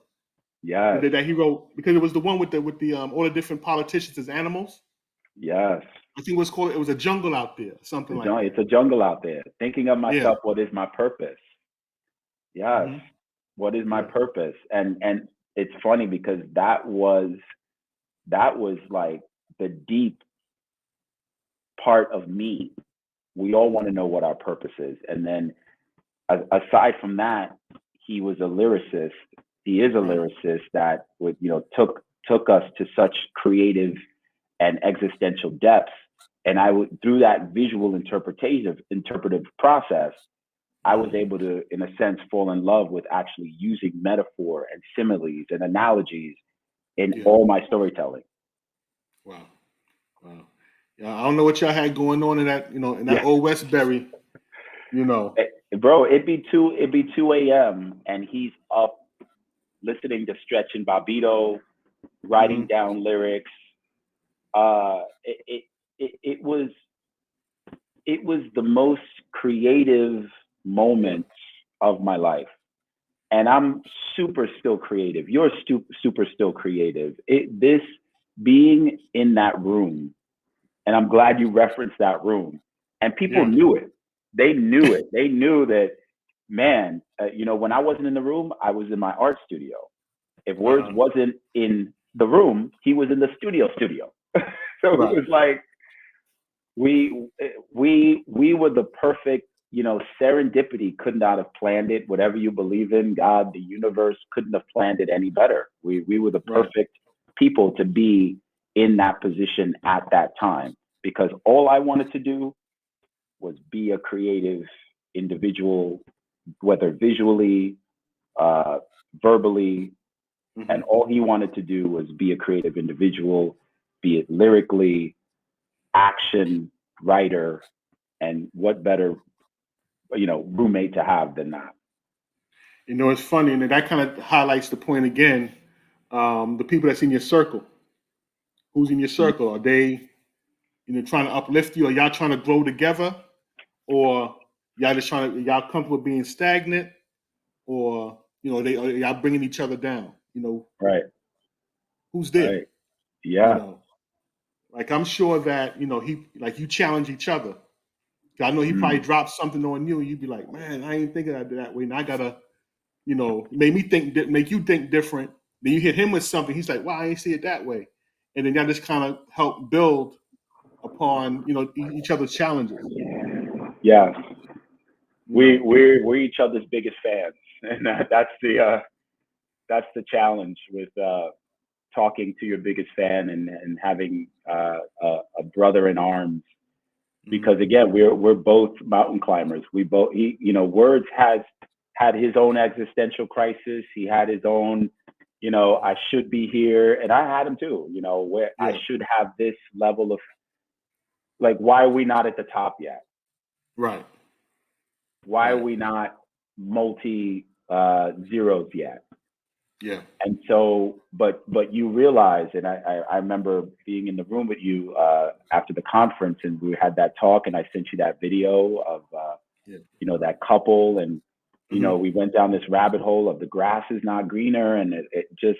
Yeah. That he wrote, because it was the one with the all the different politicians as animals. Yes. I think it was a jungle out there, something like that. It's a jungle out there. Thinking of myself, what is my purpose? Yes. What is my purpose? And it's funny because that was like the deep part of me. We all want to know what our purpose is. And then aside from that, he was a lyricist. He is a lyricist that would, took us to such creative and existential depths. And through that visual interpretive process, I was able to, in a sense, fall in love with actually using metaphor and similes and analogies in all my storytelling. Wow. Yeah, I don't know what y'all had going on in that old Westbury, Bro, it'd be 2 a.m. and he's up listening to Stretch and Bobbito, writing down lyrics. It was the most creative moment of my life. And I'm super still creative. You're super still creative. This being in that room, and I'm glad you referenced that room, and people knew it. They knew it. They knew that, man, when I wasn't in the room, I was in my art studio. If Words wasn't in the room, he was in the studio. So it was like, we were the perfect, serendipity could not have planned it. Whatever you believe in, God, the universe couldn't have planned it any better. We were the perfect people to be in that position at that time, because all I wanted to do was be a creative individual, whether visually, verbally, and all he wanted to do was be a creative individual, be it lyrically, action, writer, and what better, roommate to have than that. It's funny, and that kind of highlights the point again. The people that's in your circle, who's in your circle? Are they, trying to uplift you? Or y'all trying to grow together? Or y'all comfortable being stagnant? Or, y'all bringing each other down? Right. Who's there? Right. Yeah. Like, I'm sure that, you challenge each other. I know he probably dropped something on you and you'd be like, man, I ain't thinking of it that way. And I gotta, make you think different. Then you hit him with something. He's like, wow, I ain't see it that way. And then y'all just kind of help build upon, each other's challenges. Yeah. We're each other's biggest fans. And that's the challenge with talking to your biggest fan and having a brother in arms. Because again, we're both mountain climbers. Words has had his own existential crisis. He had his own, I should be here, and I had him too. Where I should have this level of, like, why are we not at the top yet? Right. Why are we not multi zeros yet? Yeah. And so, but you realize, and I remember being in the room with you after the conference, and we had that talk, and I sent you that video of, that couple, and, we went down this rabbit hole of the grass is not greener. And it just,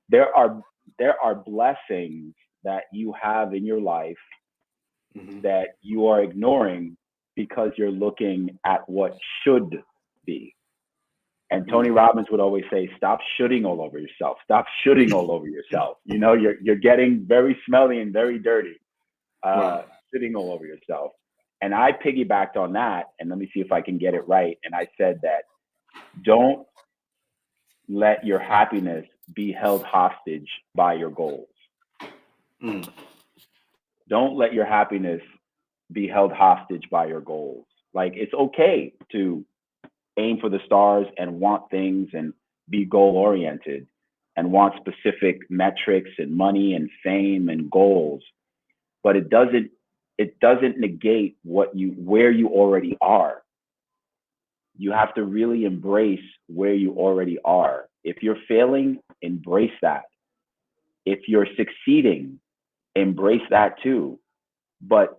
there are blessings that you have in your life that you are ignoring because you're looking at what should be. And Tony Robbins would always say, stop shooting all over yourself. Stop shooting all over yourself. You know, you're getting very smelly and very dirty, shooting all over yourself. And I piggybacked on that, and let me see if I can get it right. And I said that don't let your happiness be held hostage by your goals. Don't let your happiness be held hostage by your goals. Like, it's okay to aim for the stars and want things and be goal oriented and want specific metrics and money and fame and goals, but it doesn't negate where you already are. You have to really embrace where you already are. If you're failing, embrace that. If you're succeeding, embrace that too. But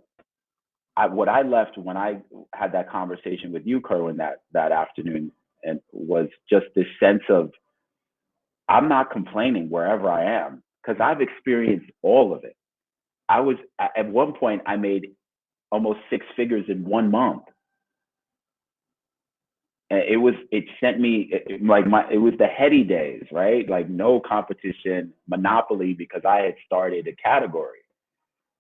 what I left when I had that conversation with you, Kerwin, that afternoon, and was just this sense of, I'm not complaining wherever I am, because I've experienced all of it. I was, at one point, I made almost 6 figures in 1 month. And it was the heady days, right? Like, no competition, monopoly, because I had started a category.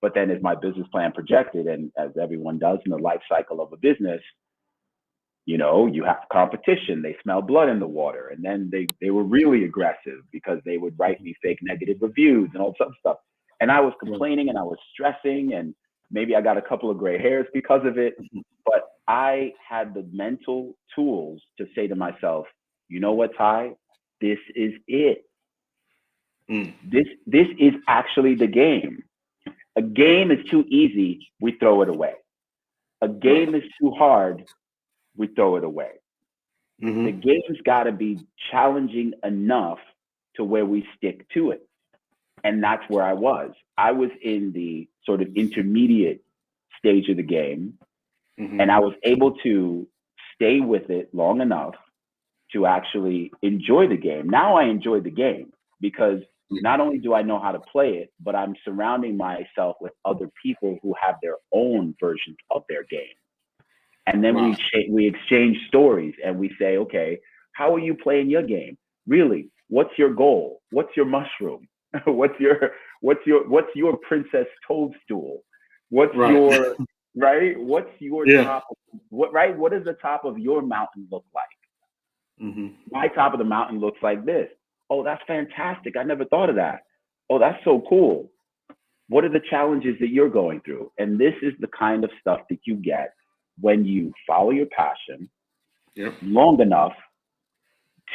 But then as my business plan projected, and as everyone does in the life cycle of a business, you know, you have competition. They smell blood in the water. And then they were really aggressive because they would write me fake negative reviews and all some stuff. And I was complaining and I was stressing, and maybe I got a couple of gray hairs because of it. But I had the mental tools to say to myself, you know what, Ty? This is it. This is actually the game. A game is too easy, we throw it away. A game is too hard, we throw it away. The game's got to be challenging enough to where we stick to it. And that's where I was. I was in the sort of intermediate stage of the game, and I was able to stay with it long enough to actually enjoy the game. Now I enjoy the game because not only do I know how to play it, but I'm surrounding myself with other people who have their own versions of their game. And then we exchange stories and we say, okay, how are you playing your game? Really? What's your goal? What's your mushroom? what's your princess toadstool? What's your right? What's your top? What does the top of your mountain look like? My top of the mountain looks like this. Oh, that's fantastic. I never thought of that. Oh, that's so cool. What are the challenges that you're going through? And this is the kind of stuff that you get when you follow your passion long enough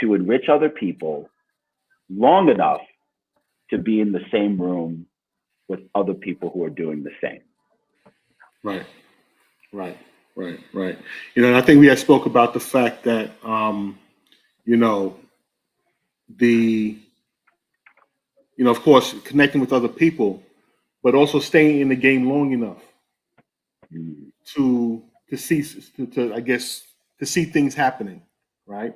to enrich other people, long enough to be in the same room with other people who are doing the same. Right. You know, and I think we had spoke about the fact that, of course, connecting with other people, but also staying in the game long enough to see things happening, right?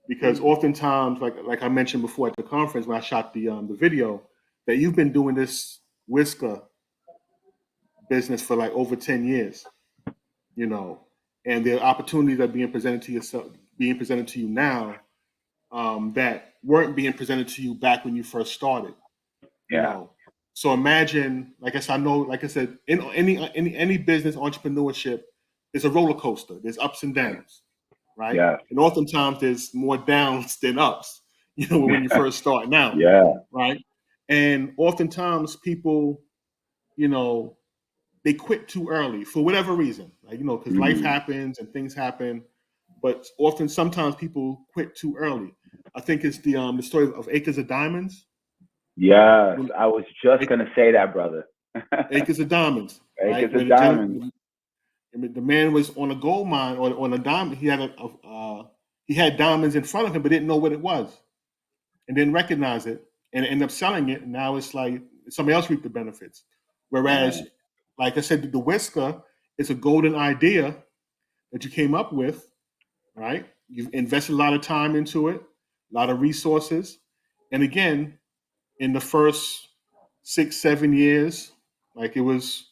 Because oftentimes, like I mentioned before at the conference when I shot the video, that you've been doing this WIZKER business for like over 10 years, and the opportunities that are being presented to you now that weren't being presented to you back when you first started. So imagine, like I said, in any business entrepreneurship, it's a roller coaster. There's ups and downs, right? Yeah. And oftentimes there's more downs than ups, when you first start out. Right. And oftentimes people, they quit too early for whatever reason, like, because life happens and things happen. But sometimes people quit too early. I think it's the story of Acres of Diamonds. Yes, I was just going to say that, brother. Acres of Diamonds. Acres of Diamonds. The man was on a gold mine or on a diamond. He had diamonds in front of him, but didn't know what it was, and didn't recognize it, and ended up selling it. And now it's like somebody else reaped the benefits. Whereas, like I said, the WIZKER is a golden idea that you came up with, right? You've invested a lot of time into it, a lot of resources, and again, in the first 6-7 years, like it was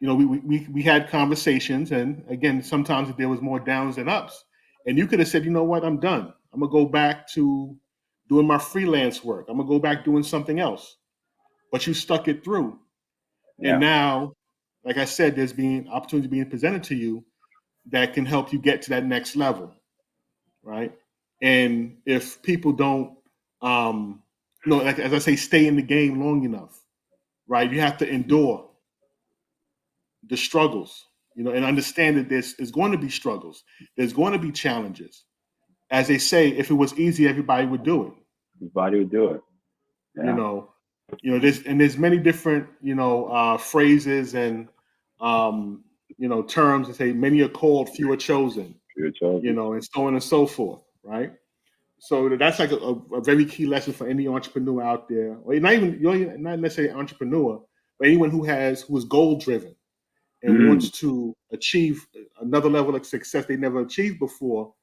we had conversations, and again, sometimes there was more downs than ups. And you could have said, you know what, I'm done. I'm gonna go back to doing my freelance work. I'm gonna go back doing something else. But you stuck it through. And Yeah. now, like I said, there's being opportunities being presented to you that can help you get to that next level, right? And if people don't, like as I say, stay in the game long enough, right? You have to endure the struggles, and understand that there's going to be struggles. There's going to be challenges. As they say, if it was easy, everybody would do it. Everybody would do it. You Yeah. know, there's many different, phrases and, terms that say many are called, few are chosen, Good job. and so on and so forth, right? So that's like a very key lesson for any entrepreneur out there, or not necessarily entrepreneur, but anyone who is goal driven and wants to achieve another level of success they never achieved before.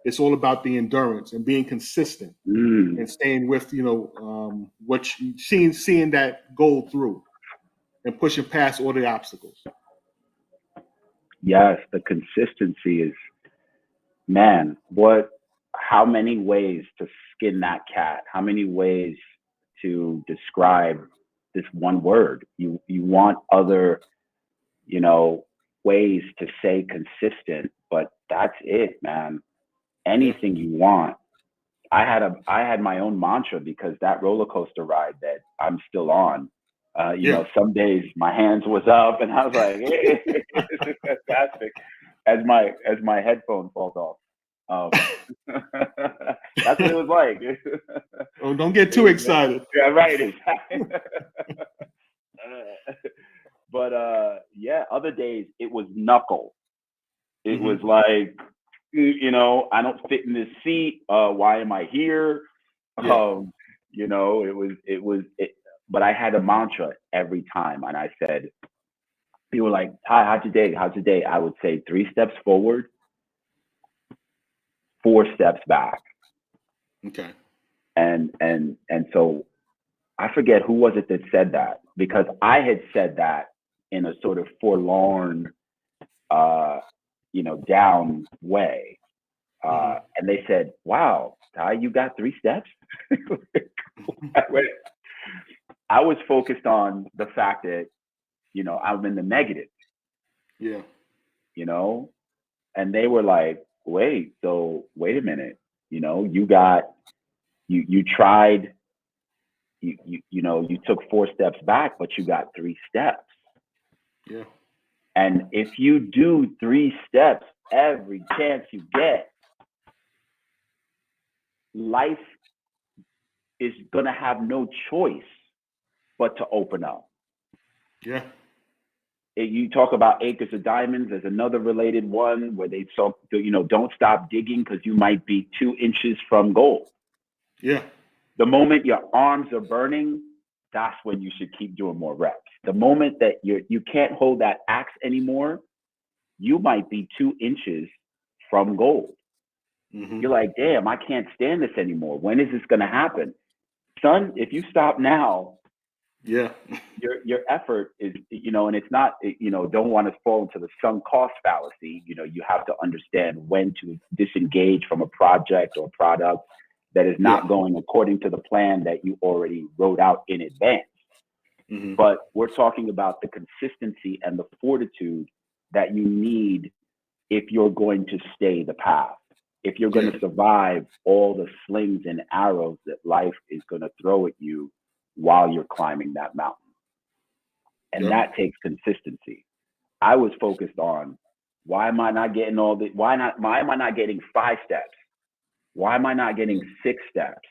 It's all about the endurance and being consistent and staying with, what you seeing that goal through and pushing past all the obstacles. Yes, the consistency is, man, how many ways to skin that cat? How many ways to describe this one word? You want other, ways to say consistent, but that's it, man. Anything you want. I had my own mantra, because that roller coaster ride that I'm still on, some days my hands was up and I was like, hey, this is fantastic, as my headphone falls off. That's what it was like. Oh, don't get too excited. Yeah, right. But other days it was knuckle. It was like, I don't fit in this seat. Why am I here? Yeah. But I had a mantra every time, and I said, people were like, "Hi, how's your day? How's your day?" I would say 3 steps forward, 4 steps back. Okay. And so I forget who was it that said that, because I had said that in a sort of forlorn, down way. And they said, "Wow, Ty, you got 3 steps?" I was focused on the fact that, I'm in the negative. Yeah. And they were like, wait a minute, you tried, you took 4 steps back, but you got 3 steps. Yeah. And if you do 3 steps every chance you get, life is going to have no choice but to open up. Yeah. You talk about acres of diamonds. There's another related one where they talk, don't stop digging because you might be 2 inches from gold. Yeah. The moment your arms are burning, that's when you should keep doing more reps. The moment that you can't hold that axe anymore, you might be 2 inches from gold. You're like, damn, I can't stand this anymore. When is this going to happen? Son, if you stop now, yeah, your effort is, and it's not, don't want to fall into the sunk cost fallacy. You have to understand when to disengage from a project or product that is not going according to the plan that you already wrote out in advance. But we're talking about the consistency and the fortitude that you need if you're going to stay the path, if you're going to survive all the slings and arrows that life is going to throw at you while you're climbing that mountain. And that takes consistency. I was focused on, why am I not getting why am I not getting 5 steps? Why am I not getting 6 steps?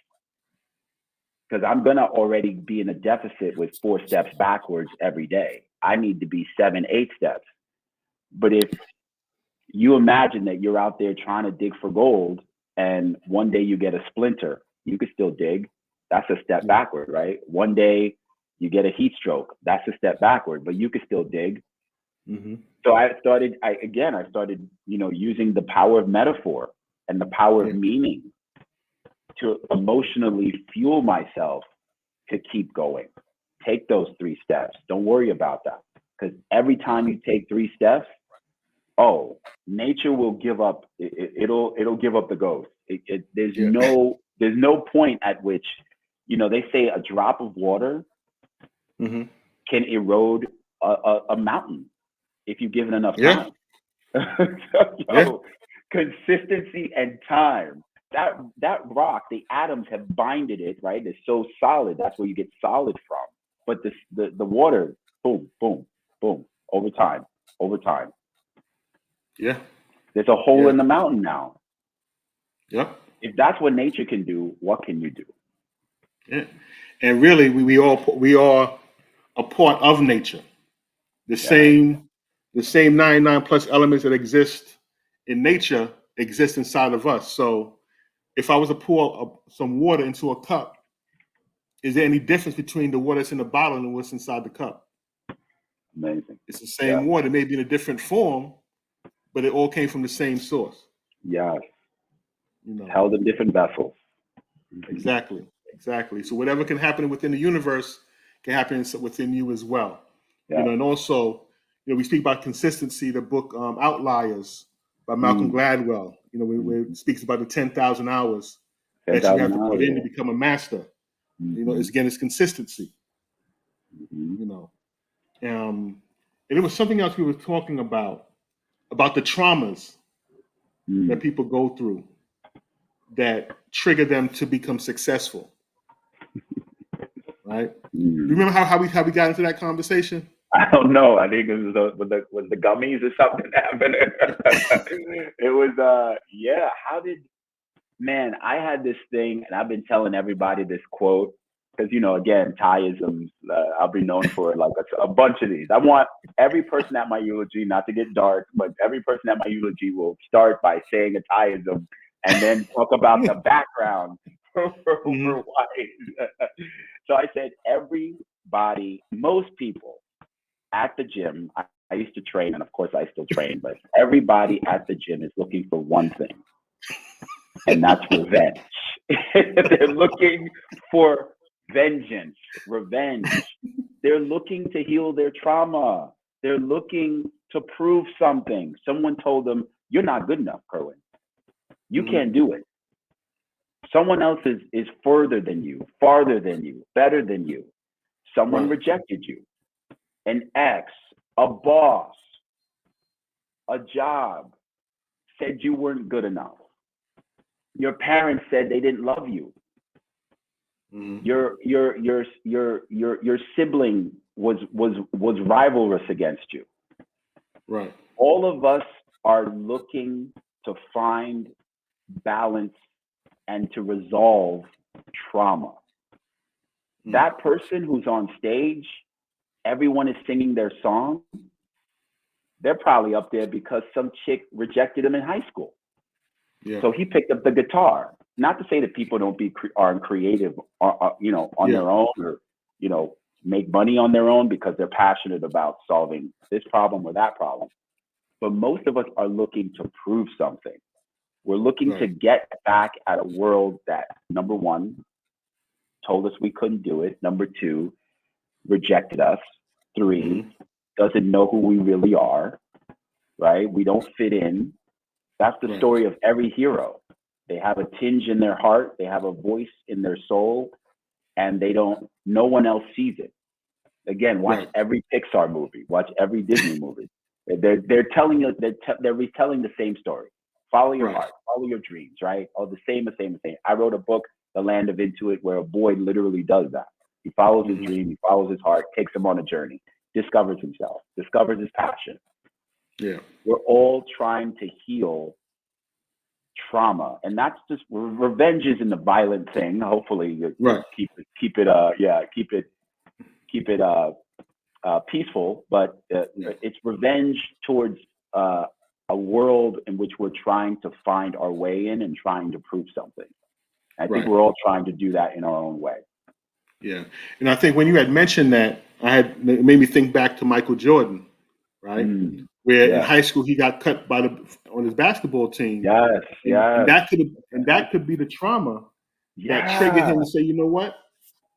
Because I'm going to already be in a deficit with 4 steps backwards every day. I need to be 7, 8 steps. But if you imagine that you're out there trying to dig for gold, and one day you get a splinter, you could still dig. That's a step backward, right? One day you get a heat stroke. That's a step backward, but you could still dig. So I started, using the power of metaphor and the power of meaning to emotionally fuel myself to keep going. Take those 3 steps. Don't worry about that. because every time you take 3 steps, nature will give up. It'll give up the ghost. There's no point at which, they say a drop of water can erode a mountain if you give it enough time. Consistency and time. That rock, the atoms have binded it, right? It's so solid. That's where you get solid from. But the water, boom, boom, boom, over time. Yeah. There's a hole in the mountain now. Yep. If that's what nature can do, what can you do? Yeah. And really, we are a part of nature. The same 99 plus elements that exist in nature exist inside of us. So if I was to pour some water into a cup, is there any difference between the water that's in the bottle and what's inside the cup? Amazing. It's the same water. It may be in a different form, but it all came from the same source. Yes. Held in different vessels. Exactly. So whatever can happen within the universe can happen within you as well. Yeah. And also, we speak about consistency. The book Outliers by Malcolm Gladwell. Where it speaks about the 10,000 hours that you have to put in to become a master. It's consistency. And it was something else we were talking about the traumas that people go through that trigger them to become successful. Right? Remember how we got into that conversation? I don't know. I think it was the gummies or something happened. It was I had this thing, and I've been telling everybody this quote because again, Thaiisms. I'll be known for like a bunch of these. I want every person at my eulogy, not to get dark, but every person at my eulogy will start by saying a Thaiism and then talk about the background for why. So I said everybody, most people at the gym, I used to train, and of course I still train, but everybody at the gym is looking for one thing, and that's revenge. They're looking for vengeance, revenge. They're looking to heal their trauma. They're looking to prove something. Someone told them, you're not good enough, Kerwin. You can't do it. Someone else is further than you, farther than you, better than you. Someone rejected you. An ex, a boss, a job said you weren't good enough. Your parents said they didn't love you. Your sibling was rivalrous against you. Right. All of us are looking to find balance and to resolve trauma. That person who's on stage, everyone is singing their song. They're probably up there because some chick rejected him in high school. Yeah. So he picked up the guitar. Not to say that people aren't creative, on their own, or make money on their own because they're passionate about solving this problem or that problem. But most of us are looking to prove something. We're looking to get back at a world that, number one, told us we couldn't do it. Number two, rejected us. Three, doesn't know who we really are, right? We don't fit in. That's the story of every hero. They have a tinge in their heart. They have a voice in their soul, and no one else sees it. Again, watch every Pixar movie, watch every Disney movie. They're retelling the same story. Follow your heart, follow your dreams, right? The same. I wrote a book, The Land of Intuit, where a boy literally does that. He follows his dream, he follows his heart, takes him on a journey, discovers himself, discovers his passion. Yeah. We're all trying to heal trauma, and that's just revenge isn't a violent thing. Hopefully, you keep it peaceful, but it's revenge towards a world in which we're trying to find our way in and trying to prove something. I think we're all trying to do that in our own way. Yeah, and I think when you had mentioned that, it made me think back to Michael Jordan, right? Where in high school he got cut on his basketball team. Yes. And that could be the trauma that triggered him to say, you know what?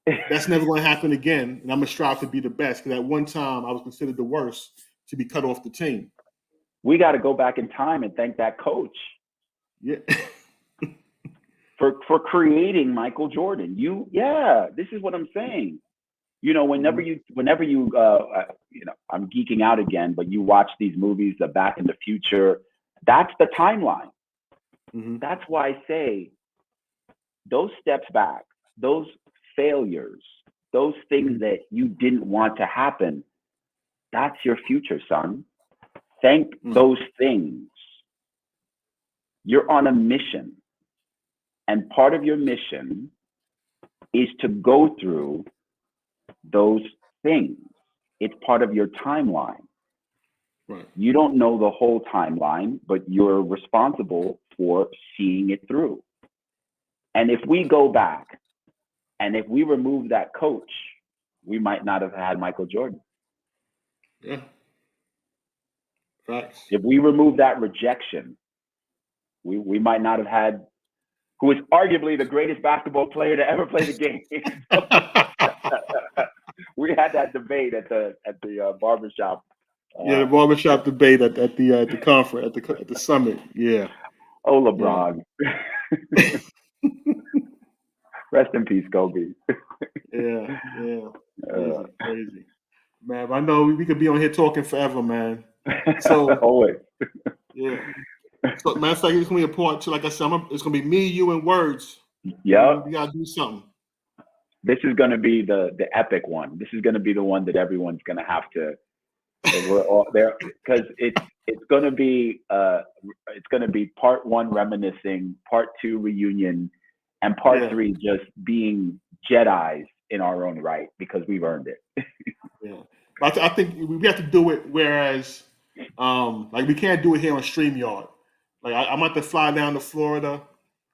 That's never going to happen again. And I'm going to strive to be the best. Because at one time, I was considered the worst to be cut off the team. We got to go back in time and thank that coach. Yeah. for creating Michael Jordan. This is what I'm saying. You know, whenever you I'm geeking out again, but you watch these movies, the Back in the Future, that's the timeline. That's why I say those steps back, those failures, those things that you didn't want to happen, that's your future, son. Thank those things. You're on a mission. And part of your mission is to go through those things. It's part of your timeline. Right. You don't know the whole timeline, but you're responsible for seeing it through. And if we go back and if we remove that coach, we might not have had Michael Jordan. Yeah. Facts. If we remove that rejection, we might not have had who is arguably the greatest basketball player to ever play the game. We had that debate at the barbershop. The barbershop debate at the conference at the summit. Yeah. Oh, LeBron. Yeah. Rest in peace, Kobe. Yeah. Crazy. Man, I know we could be on here talking forever, man. So always. Yeah. So matter of fact, it's gonna be a part two. Like I said, it's gonna be me, you, and words. Yeah. We gotta do something. This is gonna be the epic one. This is gonna be the one that everyone's gonna have to. We're all there because it's gonna be part one reminiscing, part two reunion, and part three just being Jedis in our own right because we've earned it. Yeah, but I think we have to do it. Whereas, like we can't do it here on StreamYard. Like I'm about to fly down to Florida.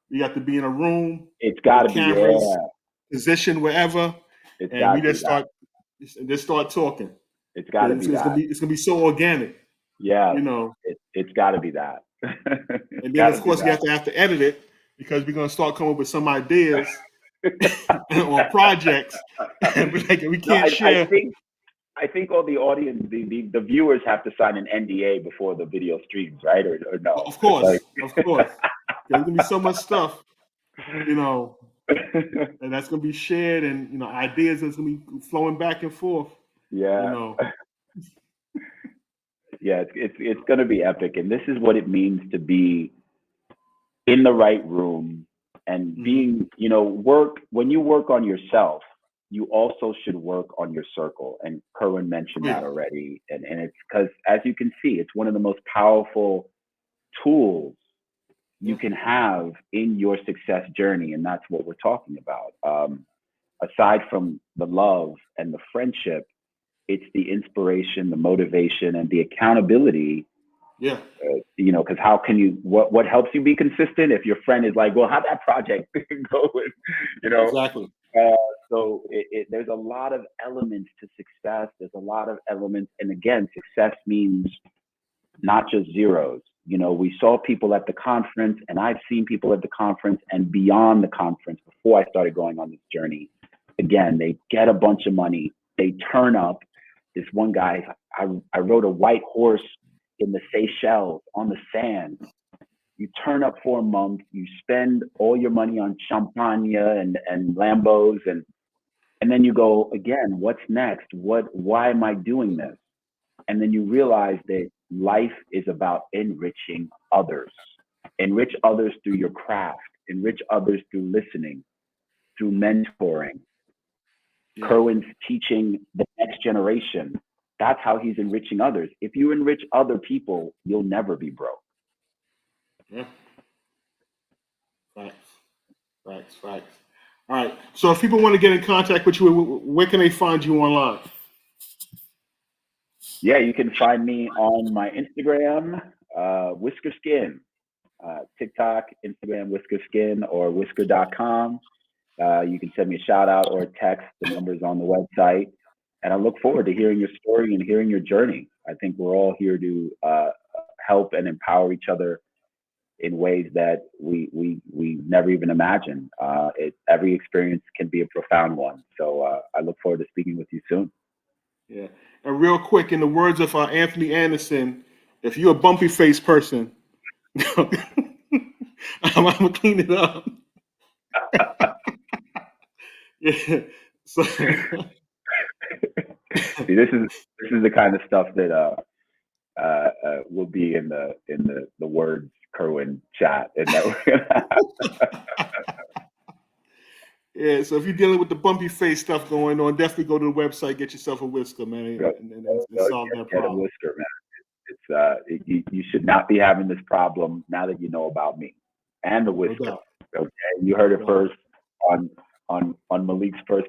We got to be in a room. It's got to be cameras, position wherever, and we just start talking. It's got to be that. It's gonna be so organic. Yeah, you know, it's got to be that. And then of course we have to edit it because we're gonna start coming up with some ideas on projects, and we can't share. I think all the audience, the viewers have to sign an NDA before the video streams, right? Or no? Of course. There's gonna be so much stuff, you know, and that's gonna be shared, and you know, ideas that's gonna be flowing back and forth. Yeah. You know. Yeah, it's gonna be epic, and this is what it means to be in the right room and being, you know, when you work on yourself, you also should work on your circle. And Kerwin mentioned that already. And it's because, as you can see, it's one of the most powerful tools you can have in your success journey. And that's what we're talking about. Aside from the love and the friendship, it's the inspiration, the motivation, and the accountability. Yeah. You know, because how can you, what helps you be consistent if your friend is like, well, how'd that project go? You know? Exactly. So there's a lot of elements to success. There's a lot of elements. And again, success means not just zeros. You know, we saw people at the conference, and I've seen people at the conference and beyond the conference before I started going on this journey. Again, they get a bunch of money. They turn up. This one guy, I rode a white horse in the Seychelles on the sand. You turn up for a month, you spend all your money on champagne and Lambos, and then you go, again, what's next? Why am I doing this? And then you realize that life is about enriching others. Enrich others through your craft, enrich others through listening, through mentoring. Yeah. Kerwin's teaching the next generation. That's how he's enriching others. If you enrich other people, you'll never be broke. Yeah. Facts. All right. So if people want to get in contact with you, where can they find you online? Yeah, you can find me on my Instagram, WIZKER Skin, TikTok, Instagram, WIZKER Skin, or WIZKER.com. You can send me a shout out or a text. The number's on the website. And I look forward to hearing your story and hearing your journey. I think we're all here to help and empower each other in ways that we never even imagined. Every experience can be a profound one. So I look forward to speaking with you soon. Yeah. And real quick, in the words of Anthony Anderson, if you're a bumpy faced person, I'm gonna clean it up. Yeah. So See, this is the kind of stuff that will be in the words Kerwin chat, and that we're gonna have. Yeah, so if you're dealing with the bumpy face stuff going on, definitely go to the website, get yourself a whisker, man, and solve that Get a problem. whisker, man. You should not be having this problem now that you know about me and the whisker. doubt. Okay, you heard it No first on Malik's first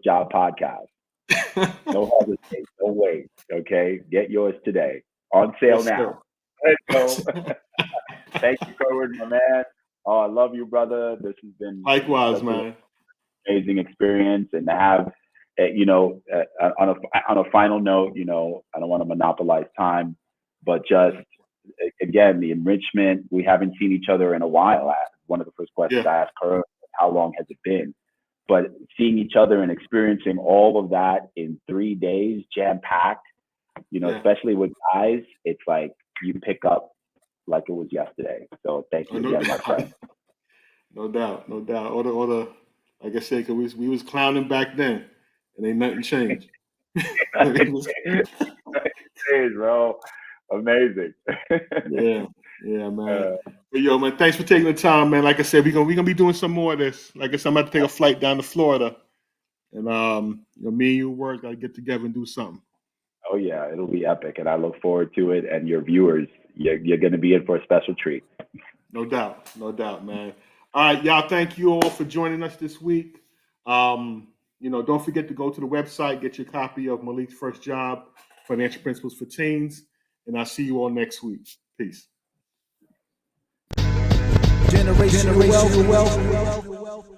job podcast. No hesitate, no wait. Okay, get yours today. On sale Yes, now. Let's go. Thank you, Kerwin, my man. Oh, I love you, brother. This has been Likewise, man. amazing experience, and to have on a final note, I don't want to monopolize time, but just again, the enrichment. We haven't seen each other in a while. One of the first questions I asked her, how long has it been? But seeing each other and experiencing all of that in 3 days, jam packed, especially with guys, it's like you pick up like it was yesterday. So thank you again, my friend. No doubt. All the like I said, because we was clowning back then, and ain't nothing changed. It is, bro. Amazing. Yeah, man. But yo, man, thanks for taking the time, man. Like I said, we're gonna be doing some more of this. Like I said, I'm about to take a flight down to Florida, and me and you work. Gotta get together and do something. Oh yeah, it'll be epic, and I look forward to it. And your viewers, you're going to be in for a special treat. No doubt, man. All right, y'all. Thank you all for joining us this week. Don't forget to go to the website, get your copy of Malik's First Job, Financial Principles for Teens, and I'll see you all next week. Peace. Generational wealth.